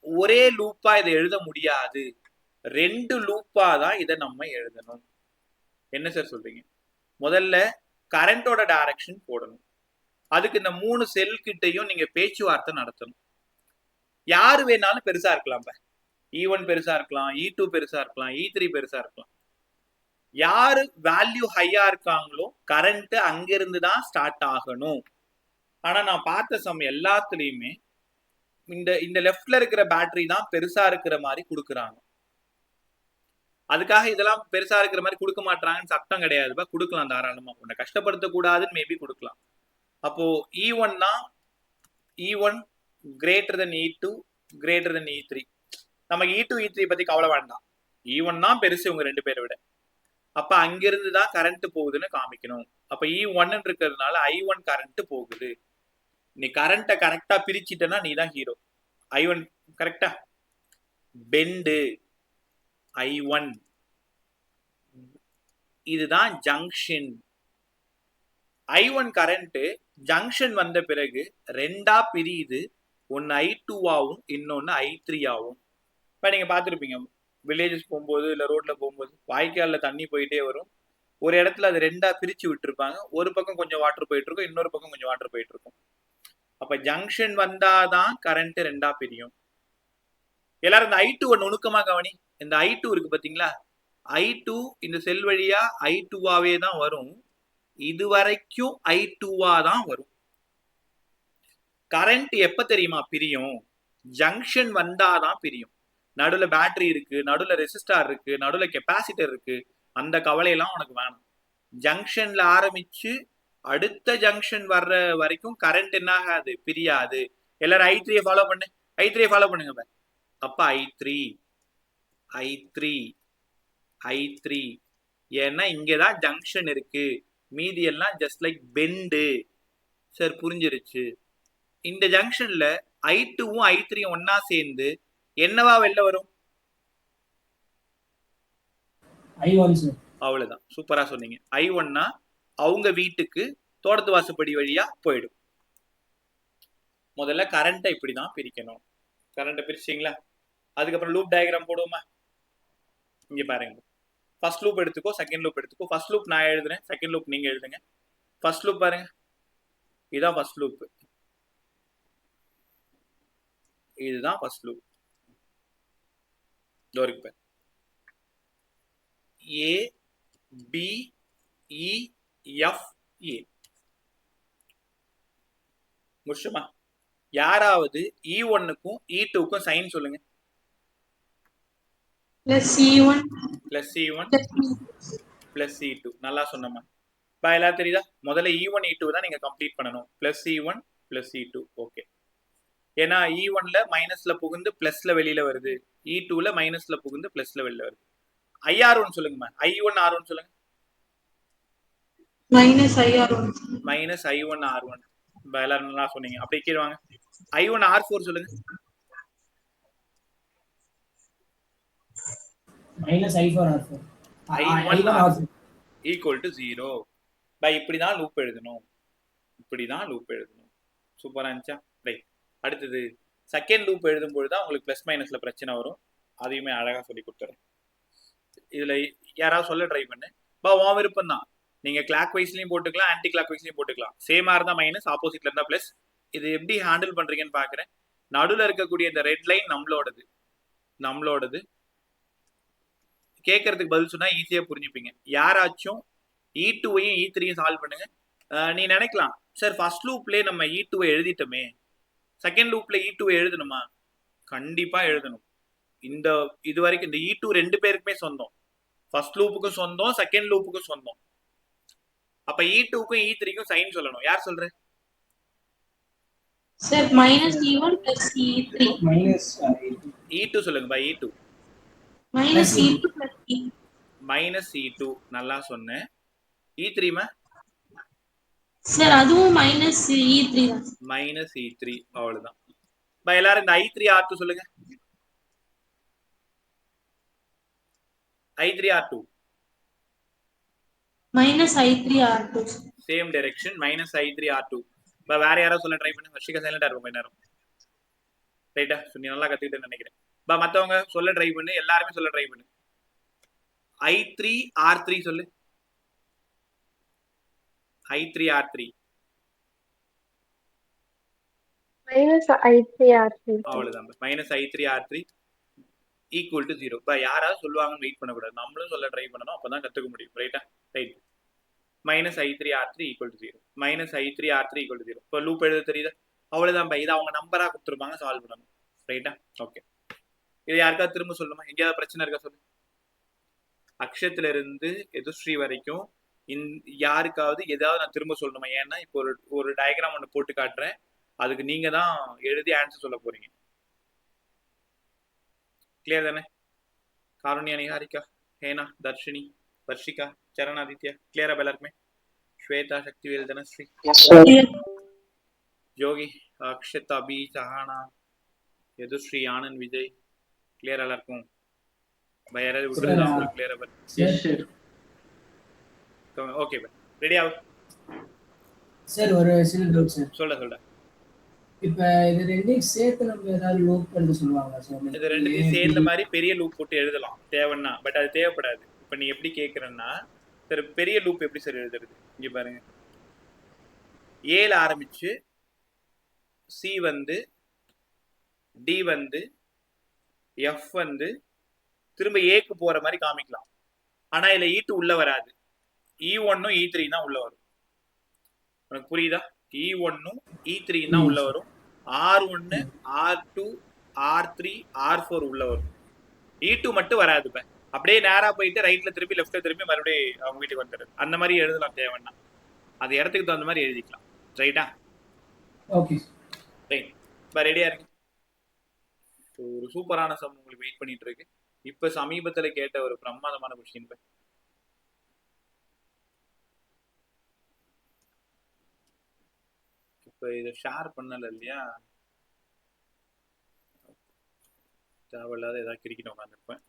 ஒரே லூப்பா இதை எழுத முடியாது, 2 லூப்பா தான் இதை நம்ம எழுதணும். என்ன சார் சொல்றீங்க? முதல்ல கரண்டோட டைரக்ஷன் போடணும். அதுக்கு இந்த 3 செல் கிட்டையும் நீங்க பேச்சுவார்த்தை நடத்தணும். யாரு வேணாலும் பெருசா இருக்கலாம். E1 பெருசா இருக்கலாம், E2 பெருசா இருக்கலாம், E3 பெருசா இருக்கலாம். யாரு வேல்யூ ஹையா இருக்காங்களோ கரண்ட் அங்கிருந்து தான் ஸ்டார்ட் ஆகணும். ஆனா நான் பார்த்த சமயம் எல்லாத்துலயுமே இந்த லெஃப்ட்ல இருக்கிற பேட்டரி தான் பெருசா இருக்கிற மாதிரி கொடுக்குறாங்க. அதுக்காக இதெல்லாம் பெருசா இருக்கிற மாதிரி கொடுக்க மாட்டாங்கன்னு சட்டம் கிடையாதுப்பா. கொடுக்கலாம் தாராளமா, உன்னை கஷ்டப்படுத்த கூடாதுன்னு மேபி கொடுக்கலாம். அப்போ E1 தான், E1 greater than E2 greater than E3. நமக்கு E2 E3 பத்தி கவலை வேண்டாம், E1 தான் பெருசு உங்க 2 பேரை விட. அப்ப அங்கிருந்து தான் கரண்ட் போகுதுன்னு காமிக்கணும். அப்ப E1 இருக்கிறதுனால I1 கரண்ட் போகுது. நீ கரண்ட்டை கரெக்டா பிரிச்சிட்டனா நீ தான் ஹீரோ. I1 கரெக்டா பெண்டு I1, இதுதான் ஜங்ஷன். I1 கரண்ட் ஜங்ஷன் வந்த பிறகு 2ஆ பிரியுது. ஒன்னு I2ஆவும் இன்னொன்னு I3ஆவும். இப்ப நீங்க பாத்துருப்பீங்க வில்லேஜஸ் போகும்போது இல்ல ரோட்ல போகும்போது வாய்க்கால்ல தண்ணி போயிட்டே வரும். ஒரு இடத்துல அது 2ஆ பிரிச்சு விட்டுருப்பாங்க. ஒரு பக்கம் கொஞ்சம் வாட்டர் போயிட்டு இருக்கும், இன்னொரு பக்கம் கொஞ்சம் வாட்டர் போயிட்டு இருக்கும். அப்ப ஜங்ஷன் வந்தாதான் கரண்ட் 2ஆ பிரியும். எல்லாரும் இந்த I2 நுணுக்கமா கவனி. இந்த I2 இருக்கு பாத்தீங்களா, I2 இந்த செல் வழியா I2ஆவே தான் வரும். இது வரைக்கும் I2ஆ தான் வரும். கரண்ட் எப்ப தெரியுமா பிரியும்? ஜங்ஷன் வந்தாதான் பிரியும். நடுவுல பேட்டரி இருக்கு, நடுவுல ரெசிஸ்டார் இருக்கு, நடுவுல கெப்பாசிட்டர் இருக்கு, அந்த கவலையெல்லாம் உனக்கு வேணும். ஜங்ஷன்ல ஆரம்பிச்சு அடுத்த ஜங்ஷன் வர்ற வரைக்கும் கரண்ட் என்ன ஆகாது, பிரியாது. எல்லாரும் I3 ஃபாலோ பண்ணு, I3 ஃபாலோ பண்ணுங்க. அப்ப I3 I3 I3, ஏன்னா இங்கதான் ஜங்ஷன் இருக்கு, மீதி எல்லாம் ஜஸ்ட் லைக் பெண்டு. சார் புரிஞ்சிருச்சு. இந்த ஜங்ஷன்ல I2வும் I3யும் ஒன்னா சேர்ந்து என்னவா வெளில வரும்? I1 sir. அவ்வளவுதான், சூப்பரா சொன்னீங்க. I1னா அவங்க வீட்டுக்கு தோட்டத்து வாசப்படி வழியா போயிடும். முதல்ல கரண்ட்டை இப்படிதான் பிரிக்கணும். கரண்ட்டை பிரிச்சிங்களா? அதுக்கப்புறம் லூப் டயக்ராம் போடுவோமா? இங்க பாருங்க, ஃபர்ஸ்ட் லூப் எடுத்துக்கோ, செகண்ட் லூப் எடுத்துக்கோ. ஃபர்ஸ்ட் லூப் நான் எழுதுறேன், செகண்ட் லூப் நீங்க எழுதுங்க. ஃபர்ஸ்ட் லூப் பாருங்க, இதுதான் ஃபர்ஸ்ட் லூப், இதுதான் ஃபர்ஸ்ட் லூப். இருக்கு A B E F A. முடிச்சுமா? யாராவது E1க்கும் E2க்கும் சைன் சொல்லுங்க. Plus E1 plus E1 plus E2. நல்லா சொன்னமா? இப்போ எல்லாரும் தெரியுதா? முதல்ல E1 E2 தான் நீங்க கம்ப்ளீட் பண்ணணும். Plus E1 plus E2. Okay. ஏன்னா E1ல மைனஸ்ல புகுந்து பிளஸ்ல வெளியில வருது, E2ல மைனஸ்ல புகுந்து பிளஸ்ல வெளியில வருது. IR1 சொல்லுங்கம்மா. I1 R1 சொல்லுங்க. minus IR1 minus I1 R1. எல்லாரும் நல்லா சொன்னீங்க. அப்படியே கீழே வாங்க. I1 R4 சொல்லுங்க. minus I4 R4. I1 R4 equal to 0. By இப்படிதான் லூப் எழுதணும், இப்படிதான் லூப் எழுதணும். சூப்பரா இருந்துச்சா? ரைட். அடுத்தது செகண்ட் லூப் எழுதும்போது தான் உங்களுக்கு பிளஸ் மைனஸ்ல பிரச்சனை வரும். அதையுமே அழகா சொல்லி கொடுத்துறேன். இதுல யாராவது சொல்ல ட்ரை பண்ணு. உன் விருப்பம் தான். நீங்க கிளாக் வைஸ்லயும் போட்டுக்கலாம், ஆன்டி கிளாக் வைஸ்லயும் போட்டுக்கலாம். சேமா இருந்தா மைனஸ், ஆப்போசிட்ல இருந்தா பிளஸ். இது எப்படி ஹேண்டில் பண்றீங்கன்னு பாக்குறேன். நடுவில் இருக்கக்கூடிய இந்த ரெட் லைன் நம்மளோடது. கேட்கறதுக்கு பதில் சொன்னா ஈஸியா புரிஞ்சுப்பீங்க. யாராச்சும் E2வையும் E3யும் சால்வ் பண்ணுங்க. நீ நினைக்கலாம், சார் ஃபர்ஸ்ட் லூப்லயே நம்ம E2வை எழுதிட்டோமே, செகண்ட் லூப்ல E2வை எழுதணுமா? கண்டிப்பா எழுதணும். இது வரைக்கும் இந்த E2 2 பேருக்குமே சொந்தம். ஃபர்ஸ்ட் லூப்புக்கும் சொந்தம், செகண்ட் லூப்புக்கும் சொந்தம். அப்ப E2க்கும் E3க்கும் சைன் சொல்லணும். யார் சொல்ற? Sir, minus E1 plus E3. minus E2 சொல்லுங்க பா. E2 Minus E2 plus E. Minus E2 நல்லா சொன்னேன். E3 மா Sir, அதுவும் minus E3 தான். மைனஸ் E3 அவ்வளவுதான். பா எல்லாரும் இந்த I3 R2 சொல்லுங்க. I3 R2 Minus I3 R2. Same direction minus I3 R2. பா வேற யாராவது சொல்ல ட்ரை பண்ணு. வர்ஷிகா சைலண்டா இருக்கும் கொஞ்ச நேரம். ரைட்டா? நீ நல்லா கத்துக்கிட்டேன்னு நினைக்கிறேன். பா மத்தவங்க சொல்ல ட்ரை பண்ணு. எல்லாருமே சொல்ல ட்ரை பண்ணு. I3 R3 சொல்லு. I3 R3 minus I3 R3. அவ்வளவுதான். Minus I3 R3 equal to 0. பா யாராவது சொல்லுவாங்கன்னு வெயிட் பண்ணக்கூடாது. நம்மளும் சொல்ல ட்ரை பண்ணணும். அப்பதான் கத்துக்க முடியும். ரைட்டா? Right. Minus I3 R3 equal to 0. Minus I3 R3 equal to 0. இப்போ லூப் எழுத தெரியுதா? அவ்வளவுதான் பா. இதை அவங்க நம்பரா கொடுத்துருப்பாங்க, சால்வ் பண்ணணும். ரைட்டா? ஓகே. இது யாருக்காவது திரும்ப சொல்லணுமா? எங்கேயாவது பிரச்சனை இருக்கா சொல்லு. அக்ஷயத்துல இருந்து எதுஸ்ரீ வரைக்கும் யாருக்காவது ஏதாவது நான் திரும்ப சொல்லணுமா? ஏன்னா இப்போ ஒரு டயக்ராம் ஒன்று போட்டு காட்டுறேன். அதுக்கு நீங்க தான் எழுதி ஆன்சர் சொல்ல போறீங்க. கிளியர் தானே? காருண்யா, நிஹாரிகா, ஹேனா, தர்ஷினி, வர்ஷிகா, சரணாதித்யா, கிளியரா எல்லாருக்குமே? ஸ்வேதா, சக்திவேல், தனஸ்ரீ, யோகி, அக்ஷத், அபி, சஹானா, யதுஸ்ரீ, ஆனந்த், விஜய், கிளியரா எல்லாருக்கும்? யாராவது விட்டுருந்தா உங்களுக்கு கிளியரா? Okay bye. ரெடி ஆகு. சார் ஒரு சின்ன டவுட் சார். சொல்ல இப்ப இது ரெண்டையும் சேர்த்து நம்ம ஏதாவது லூப் எழுத சொல்லுவாங்களா சார்? இது ரெண்டுத்தையும் சேர்ந்த மாதிரி பெரிய லூப் போட்டு எழுதலாம் தேவைன்னா. பட் அது தேவைப்படாது. இப்ப நீ எப்படி கேட்கறன்னா, சார் பெரிய லூப் எப்படி சார் எழுதுறது? இங்க பாருங்க. ஏல ஆரம்பிச்சு சி வந்து டி வந்து எஃப் வந்து திரும்ப ஏக்கு போற மாதிரி காமிக்கலாம். ஆனா இதுல E2 உள்ள வராது. E1ம் E3 தான் உள்ள வரும். உனக்கு புரியுதா? E1ம் E3 தான் உள்ள வரும். R1 R2 R3 R4 உள்ள வரும். E2 மட்டும் வராது. இப்ப அப்படியே நேரா போயிட்டு ரைட்ல திருப்பி லெஃப்ட்ல திருப்பி மறுபடியும் அவங்க வீட்டுக்கு வந்துடுது. அந்த மாதிரி எழுதலாம் தேவைன்னா. அது இடத்துக்கு தகுந்த மாதிரி எழுதிக்கலாம். ரைட்டா? Okay right. இப்போ ரெடியா இருக்கு. ஒரு சூப்பரான சம் உங்களுக்கு வெயிட் பண்ணிட்டு இருக்கு. இப்ப சமீபத்துல கேட்ட ஒரு பிரமாதமான கொஸ்டின். இப்ப இதை ஷேர் பண்ணல இல்லையா? தேவையில்லாத ஏதாவது கிரிக்கிட்டு உட்காந்துருப்பேன்.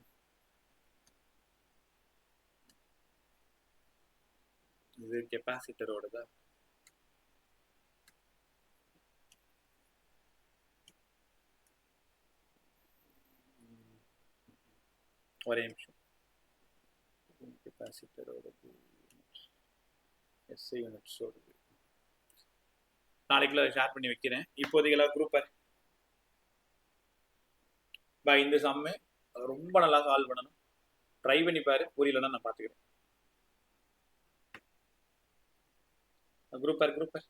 இது கெப்பாசிட்டரோடதா? ஒரே நிமிஷம். கெப்பாசிட்டரோடது எஸ்ஐ யூனிட்ஸோடது நாளைக்குள்ள ஷேர் பண்ணி வைக்கிறேன். இப்போதைக்கு எல்லாம் குரூப்பர் பா இந்த சம்மு ரொம்ப நல்லா சால்வ் பண்ணணும். ட்ரை பண்ணி பாரு. புரியலன்னா நான் பார்த்துக்கிறேன். குரூப்பர்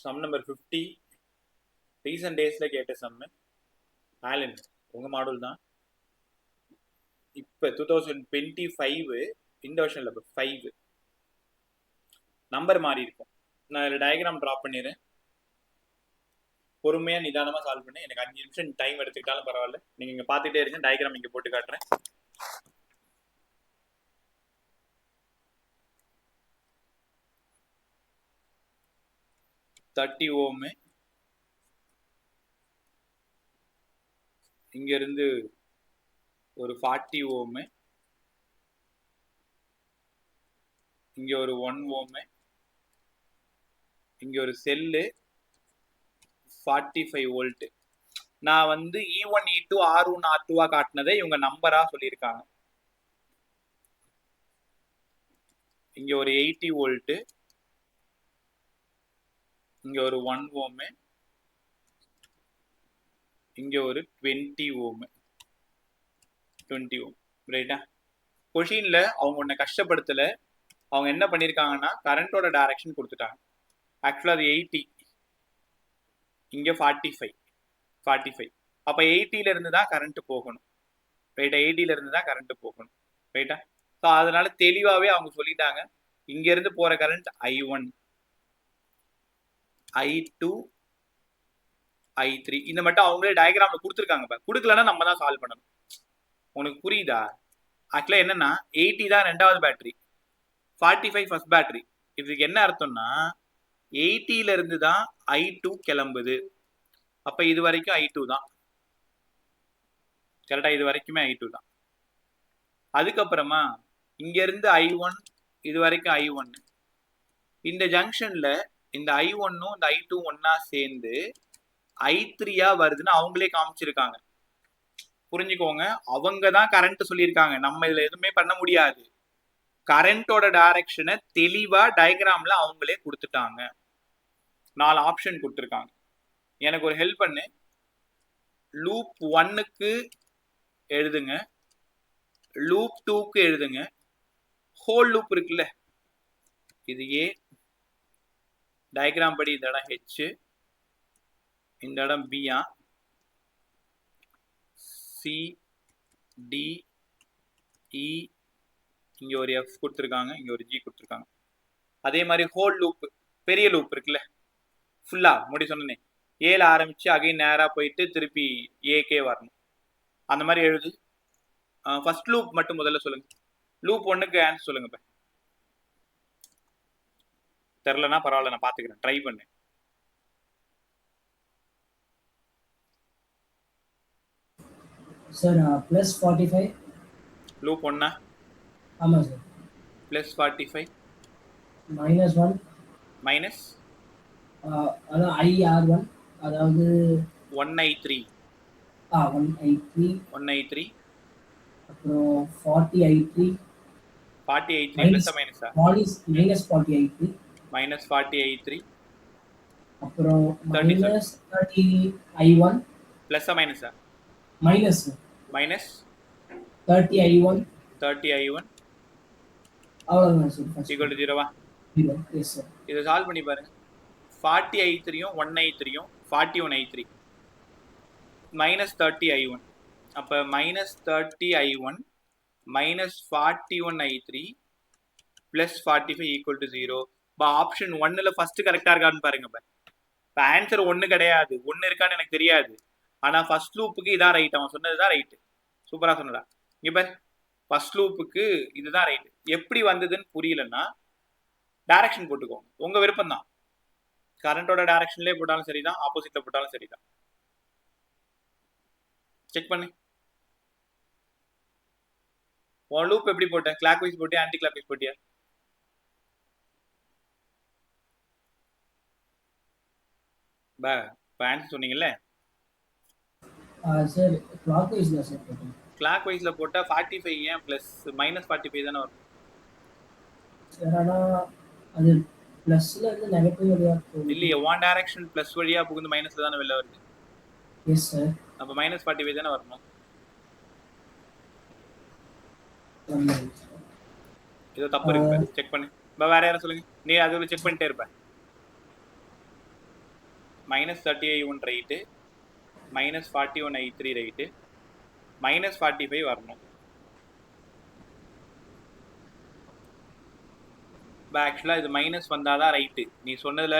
சம் நம்பர் 50 ரீசன்ட் டேஸ்ல கேட்ட சம்மு. ஆலன் உங்க மாடல் தான். இப்போ 2025 இந்த வருஷம் இல்லை, 5 நம்பர் மாறி இருக்கும். நான் இதில் டயக்ராம் ட்ராப் பண்ணிடுறேன். பொறுமையாக நிதானமாக சால்வ் பண்ணி எனக்கு 5 நிமிஷம் டைம் எடுத்துக்கிட்டாலும் பரவாயில்ல. நீங்கள் இங்கே பார்த்துட்டே இருங்க. டயக்ராம் இங்கே போட்டு காட்டுறேன். $30 ஓம் இங்க இருந்து ஒரு 40 ஓம், இங்க ஒரு 1 ஓம், இங்க ஒரு செல்லு 45 வோல்ட். நான் வந்து E1 E2 R1 R2 காட்டினதை இவங்க நம்பரா சொல்லியிருக்காங்க. இங்க ஒரு 80 வோல்ட், இங்க ஒரு 1 ஓம், இங்க ஒரு 20 ஓம். ரைட்டா? கொஷின்ல அவங்க உன்னை கஷ்டப்படுத்தல. அவங்க என்ன பண்ணிருக்காங்கன்னா கரண்டோட டைரக்ஷன் கொடுத்துட்டாங்க. ஆக்சுவலா அது 80, இங்க 45. அப்ப 80ல இருந்து தான் கரண்ட் போகணும். ரைட்டா? 80ல இருந்து தான் கரண்ட் போகணும். ரைட்டா? ஸோ அதனால தெளிவாவே அவங்க சொல்லிட்டாங்க, இங்க இருந்து போற கரண்ட் I1, I2, I3. இந்த மட்டும் அவங்களே டயக்ராம்ல கொடுத்துருக்காங்க. கொடுக்கலன்னா நம்ம தான் சால்வ் பண்ணணும். உனக்கு புரியுதா? ஆக்சுவலா என்னன்னா 80 தான் ரெண்டாவது பேட்டரி, 45 ஃபர்ஸ்ட் பேட்டரி. இதுக்கு என்ன அர்த்தம்னா 80ல இருந்து தான் I2 கிளம்புது. அப்ப இது வரைக்கும் I2 தான். கரெக்டா? இது வரைக்குமே I2 தான். அதுக்கப்புறமா இங்க இருந்து I1, இது வரைக்கும் I1. இந்த ஜங்ஷன்ல இந்த I1ம் இந்த I2 ஒன்னா சேர்ந்து I3 வருதுன்னு அவங்களே காமிச்சிருக்காங்க. புரிஞ்சுக்கோங்க, அவங்க தான் கரண்ட் சொல்லியிருக்காங்க, நம்ம இதுல எதுவுமே பண்ண முடியாது. கரண்டோட டைரக்ஷனை தெளிவா டயக்ராம்ல அவங்களே கொடுத்துட்டாங்க. 4 ஆப்ஷன் கொடுத்துருக்காங்க. எனக்கு ஒரு ஹெல்ப் பண்ணு, லூப் 1க்கு எழுதுங்க, லூப் 2க்கு எழுதுங்க. ஹோல் லூப் இருக்குல்ல, இது A, டயக்ராம் படி இந்த இடம் H, இந்த இடம் B, C, D, E, இங்க ஒரு F கொடுத்துருக்காங்க, இங்க ஒரு G கொடுத்துருக்காங்க. அதே மாதிரி ஹோல் லூப், பெரிய லூப் இருக்குல்ல, ஃபுல்லா முடி சொன்னே, ஏல ஆரம்பிச்சு அகைன் நேரா போயிட்டு திருப்பி ஏக்கே வரணும். அந்த மாதிரி எழுது. ஃபர்ஸ்ட் லூப் மட்டும் முதல்ல சொல்லுங்க. லூப் 1க்கு ஆன்சர் சொல்லுங்க. தெரிலனா பரவாயில்ல, நான் பாத்துக்கிறேன், ட்ரை பண்ணு. சார் +45. லூப் 1 ஆமா சார். +45 -1 மைனஸ் அதான் IR1, அதாவது 1I3 1I3 அப்புறம் 40I3 ப்ளஸ் மைனஸா -40I3 -40I3 அப்புறம் -30I1 ப்ளஸ் மைனஸா மைனஸ் -30I1 அவ்வளவுதான் சார். ஈக்குவல் டு 0வா? Yes sir. இதை சால்வ் பண்ணி பாருங்க. 40I3யும் 1I3யும் 41I3 -30I1. அப்ப -30I1 -41I3 +45 equal to 0. Option 1ல ஃபர்ஸ்ட் கரெக்டா இருக்கான்னு பாருங்க. இப்போ ஆன்சர் 1 கிடையாது, 1 இருக்கான்னு எனக்கு தெரியாது. ஆனா ஃபர்ஸ்ட் லூப்புக்கு இதான் ரைட், அவன் சொன்னதுதான் ரைட்டு. சூப்பரா சொன்னடா. இங்க பாரு, ஃபர்ஸ்ட் லூப்புக்கு இதுதான் ரைட். எப்படி வந்ததுன்னு புரியலன்னா டைரக்ஷன் போட்டுக்கோங்க, உங்க விருப்பம் தான். கரண்டோட டைரக்ஷன்லயே போட்டாலும் சரிதான், ஆப்போசிட்ல போட்டாலும் சரிதான். செக் பண்ணு. உன் லூப் எப்படி போட்ட? கிளாக் வைஸ் போட்டியா, ஆன்டி கிளாக் வைஸ் போட்டியா? இப்போ ஆன்சர் சொன்னீங்கல்ல, சார் கிளாக் வைஸ் தான் சார் போட்டேன். கிளாக் வைஸ்ல போட்டா 45 ஏன் பிளஸ் -45 தானே வரும்? சார் ஆனா அது பிளஸ்ல இருந்து நெகட்டிவ் வழியா போகுது. இல்லையே, ஒன் டைரக்ஷன் பிளஸ் வழியா புகுந்து மைனஸ்ல தானே வெளில வருது. Yes sir. அப்ப -45 தானே வரணும். இது தப்பு இருக்கு, செக் பண்ணு. வேற யாரும் சொல்லுங்க, நீ அது செக் பண்ணிட்டே இருப்ப. -30I1 ரைட்டு, -41I3 ரைட்டு, -45 வரணும். ஆக்சுவலா இது மைனஸ் வந்தாதான் ரைட்டு. நீ சொன்னதுல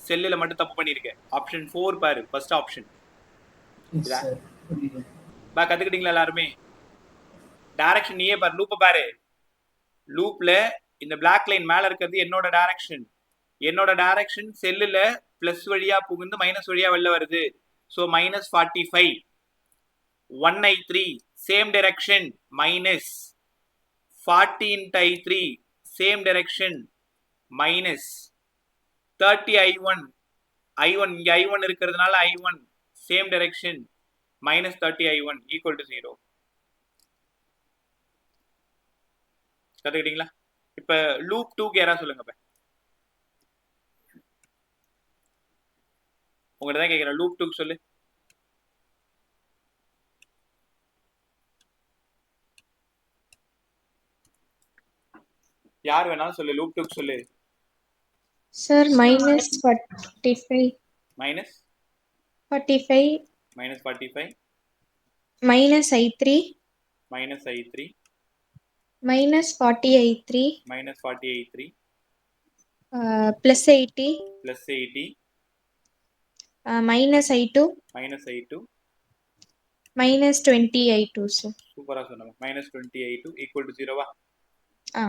செல்லுல மட்டும் தப்பு பண்ணிருக்க. ஆப்ஷன் 4 பாரு, ஃபர்ஸ்ட் ஆப்ஷன். கத்துக்கிட்டீங்களா எல்லாருமே? டைரக்ஷன் நீயே பாரு, லூப்ப பாரு. லூப்ல இந்த பிளாக் லைன் மேல இருக்கிறது என்னோட டைரக்ஷன். என்னோட டைரக்ஷன் செல்லுல பிளஸ் வழியா புகுந்து மைனஸ் வழியா வெளில வருது. So -45. 1I3 same direction, -40 same direction, -30I1. I1 இங்க I1 இருக்கிறதுனால I1 same direction, -30I1 equal to 0. கத்துக்கிட்டீங்களா? இப்ப லூப் 2க்கு யாராவது சொல்லுங்க. உங்கள்ட்ட தான் கேட்கிறேன், லூப் 2க்கு சொல்லு. யார் வேணாலும் சொல்லு, லூப் 2க்கு சொல்லு. Sir -45 -45 -45 minus I3 minus I3 minus 40 I3 minus 40 I3 plus 80 plus 80 minus I2 minus I2 minus 20 I2 sir. சூப்பரா சொன்னாங்க. minus 20 I2 equal to 0வா? ஆ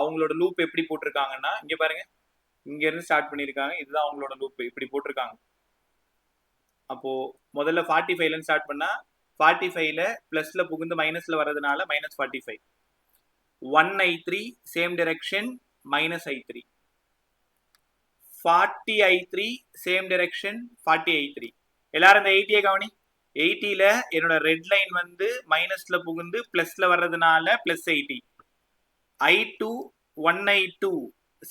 அவங்களோட லூப் எப்படி போட்டிருக்காங்கன்னா இங்க பாருங்க, இங்க இருந்து ஸ்டார்ட் பண்ணிருக்காங்க. இதுதான் அவங்களோட லூப், இப்படி போட்டிருக்காங்க. அப்போ முதல்ல 45ல இருந்து ஸ்டார்ட் பண்ணா 45ல பிளஸ்ல புகுந்து மைனஸ்ல வரதுனால minus 45. 1 I3 same direction minus I3. 40 I3 same direction 40 I3. எல்லாரும் இந்த 80 கவனி. 80ல என்னோட ரெட் லைன் வந்து மைனஸ்ல புகுந்து பிளஸ்ல வர்றதுனால plus 80. I2 1 I2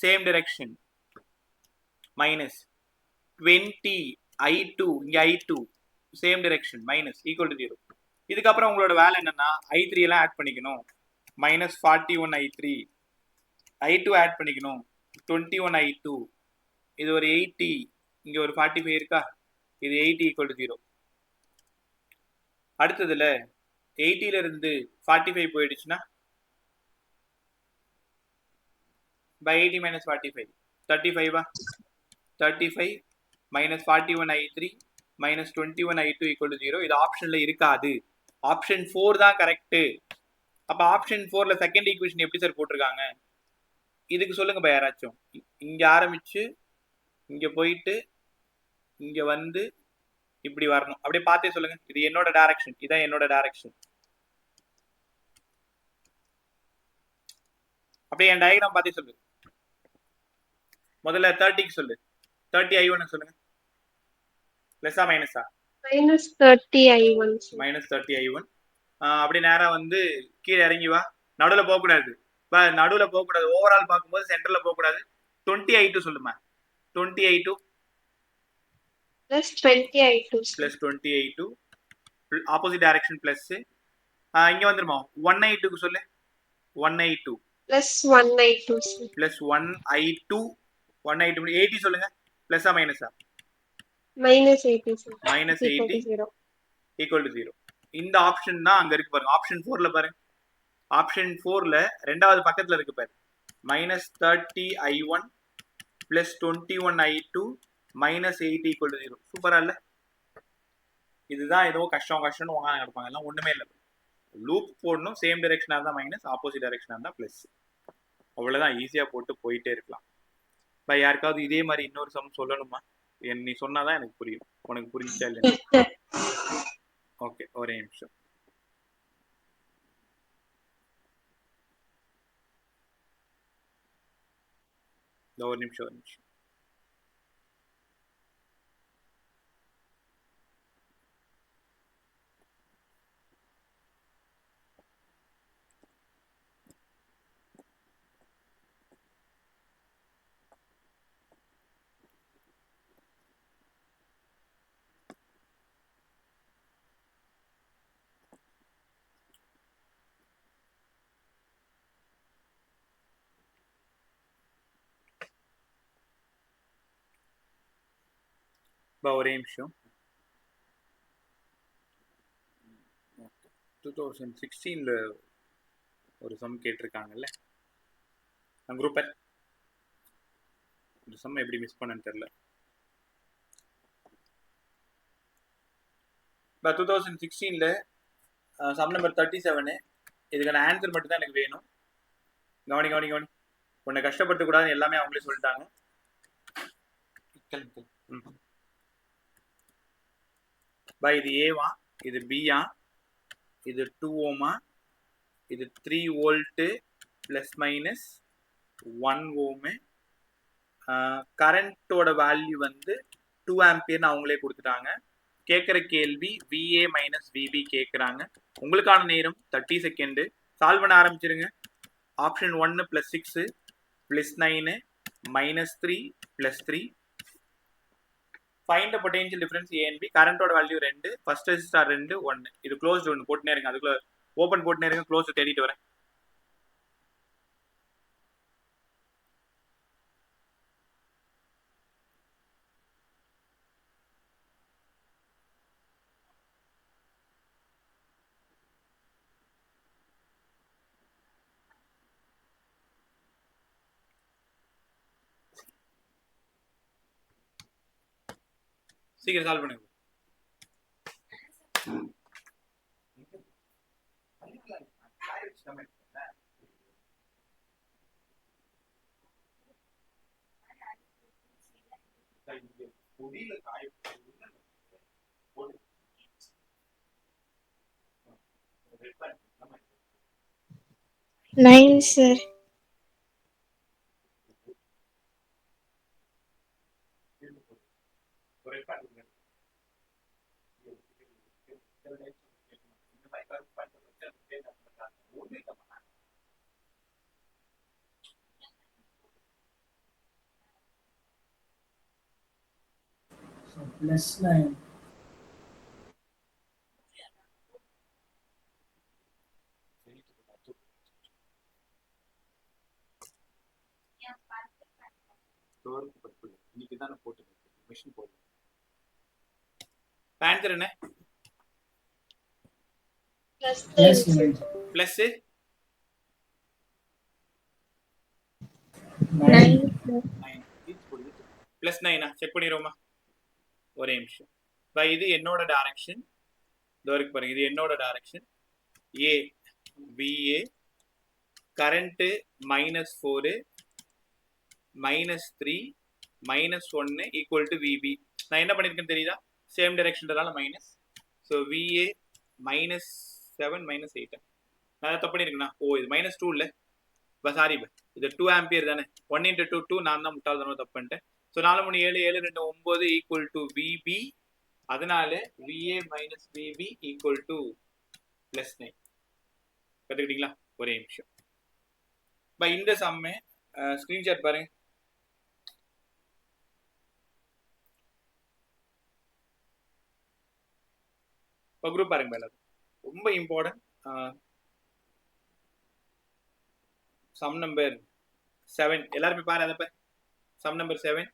same direction minus 20 I2 இங்க I2 same direction minus equal to 0. இதுக்கப்புறம் உங்களோட வேலை என்னன்னா I3 எல்லாம் ஆட் பண்ணிக்கணும். minus 41 I3 I2 ஆட் பண்ணிக்கணும். 21 I2 இது ஒரு 80, இங்க ஒரு 45 இருக்கா, இது 80 ஈக்குவல் டு 0. அடுத்ததுல 80ல இருந்து 45 போயிடுச்சுன்னா by 80 minus 45 35 35 minus 41 I3 minus 21 I2 equal to 0. இது ஆப்ஷன்ல இருக்காது. ஆப்ஷன் 4 தான் கரெக்ட். அப்ப ஆப்ஷன் 4ல செகண்ட் ஈக்குவேஷன் எப்படி சார் போட்டிருக்காங்க? இதுக்கு சொல்லுங்க பா யாராச்சும். இங்க ஆரம்பிச்சு இங்க போயிட்டு இங்க வந்து இப்படி வரணும். அப்படியே பார்த்தே சொல்லுங்க. இது என்னோட டைரக்ஷன், இதான் என்னோட டைரக்ஷன். அப்படியே என் டயக்ராம் பார்த்தே சொல்லு. முதல்ல 30க்கு சொல்லு. 30 I1 சொல்லுங்க. பிளஸா மைனஸா? minus 30 I1 minus 30 I1. அப்படி நேரா வந்து கீழே இறங்கி வா. நடுவில் போகக்கூடாது. நடுவில் போகக்கூடாது. ஓவரால் பார்க்கும்போது சென்டர்ல போகக்கூடாது. 20 I2 சொல்லுமா. 20 I2 plus 20 I2 plus 20 I2 opposite direction plus. இங்க வந்துருமா 1 I2க்கு சொல்லு. 1 I2 plus 1 I2 plus 1 I2 1 I2 80 சொல்லுங்க. பிளஸா மைனஸா? minus 80 minus equal 80 to 0. equal to 0. இந்த ஆப்ஷன் தான் அங்க இருக்கு பாருங்க. ஆப்ஷன் 4ல பாருங்க. ஆப்ஷன் 4ல ரெண்டாவது பக்கத்துல இருக்கு பாரு. minus 30 I1 plus 21 I2 minus 80 equal to 0. சூப்பரா இல்ல? இதுதான் ஏதோ கஷ்டம்னு உட்காந்து இருப்பாங்க. எல்லாம் ஒண்ணுமே இல்லை. லூப் போடணும். சேம் டைரக்ஷனா இருந்தா மைனஸ், ஆப்போசிட் டைரக்ஷனா இருந்தா பிளஸ். அவ்வளவுதான், ஈஸியா போட்டு போயிட்டே இருக்கலாம். பை யாருக்காவது இதே மாதிரி இன்னொரு சம் சொல்லணுமா? நீ சொன்னாதான் எனக்கு புரியும். உனக்கு புரிஞ்சா இல்லையா? ஓகே, ஒரே நிமிஷம். ஒரு நிமிஷம். ஒரே நிமிஷம். 2016ல ஒரு சம் கேட்டிருக்காங்கல்ல குரூப்பர். இந்த சம் எப்படி மிஸ் பண்ணன்னு தெரியல. 2016ல சம் நம்பர் 37. இதுக்கான ஆன்சர் மட்டும் தான் எனக்கு வேணும். கவனி. உன்னை கஷ்டப்படுத்தக்கூடாதுன்னு எல்லாமே அவங்களே சொல்லிட்டாங்க. இது ஏவா, இது பியா, இது 2 ஓமா, இது 3 வோல்ட் பிளஸ் மைனஸ் 1 ஓமு. கரண்டோட வேல்யூ வந்து 2 ஆம்பியர்னு அவங்களே கொடுத்துட்டாங்க. கேட்குற கேள்வி VA மைனஸ் VB கேட்குறாங்க. உங்களுக்கான நேரம் 30 செகண்ட். சால்வ் பண்ண ஆரம்பிச்சிருங்க. Option 1 plus 6 plus 9 minus 3 plus 3. Find the potential difference A and B. கரண்டோட வேல்யூ 2, ஃபர்ஸ்ட் ரெசிஸ்டார் 2, 1. இது க்ளோஸ்ட் ஒன்று போட்டுனே இருங்க. அதுக்குள்ள ஓப்பன் போட்டுனே இருங்க. க்ளோஸ் தேடிட்டு வரேன். சீக்கிரம் சால்வ் பண்ணுங்க. Nine, sir. So +9. இன்னைக்கு தான் போட்டு மிஷின் போடுறேன். ஆன்சர் என்ன? +9. Plus Nine, sir. Plus 9 check பண்ணிடுவோமா? ஒரே நிமிஷம். இப்போ இது என்னோட டைரக்ஷன். இதோ இருக்கு பாருங்க, இது என்னோட டைரக்ஷன். ஏ VA current -4 -3 -1 equal to VB. நான் என்ன பண்ணியிருக்கேன்னு தெரியுதா? சேம் டைரக்ஷன்றதால மைனஸ். So VA -7 -8. நான் அதை தப்பு பண்ணியிருக்கேண்ணா. ஓ இது -2 இல்லை, இப்போ சாரி இது 2 ஆம்பியர் தானே. 1 × 2 2. நான் தான் முட்டாள்தனமாக தப்பு பண்ணிட்டேன். So 4 3 7 7 2 9 equal to VB. அதனால VA minus VB equal to +9. கற்றுக்கிட்டீங்களா? ஒரே நிமிஷம். இப்போ இந்த சம்மை ஸ்க்ரீன்ஷாட் பாருங்க. இப்போ குரூப் பாருங்க மேலே, ரொம்ப இம்பார்ட்டன்ட். சம் நம்பர் 7 எல்லாருமே பாரு. அதை பாரு. Sum number 7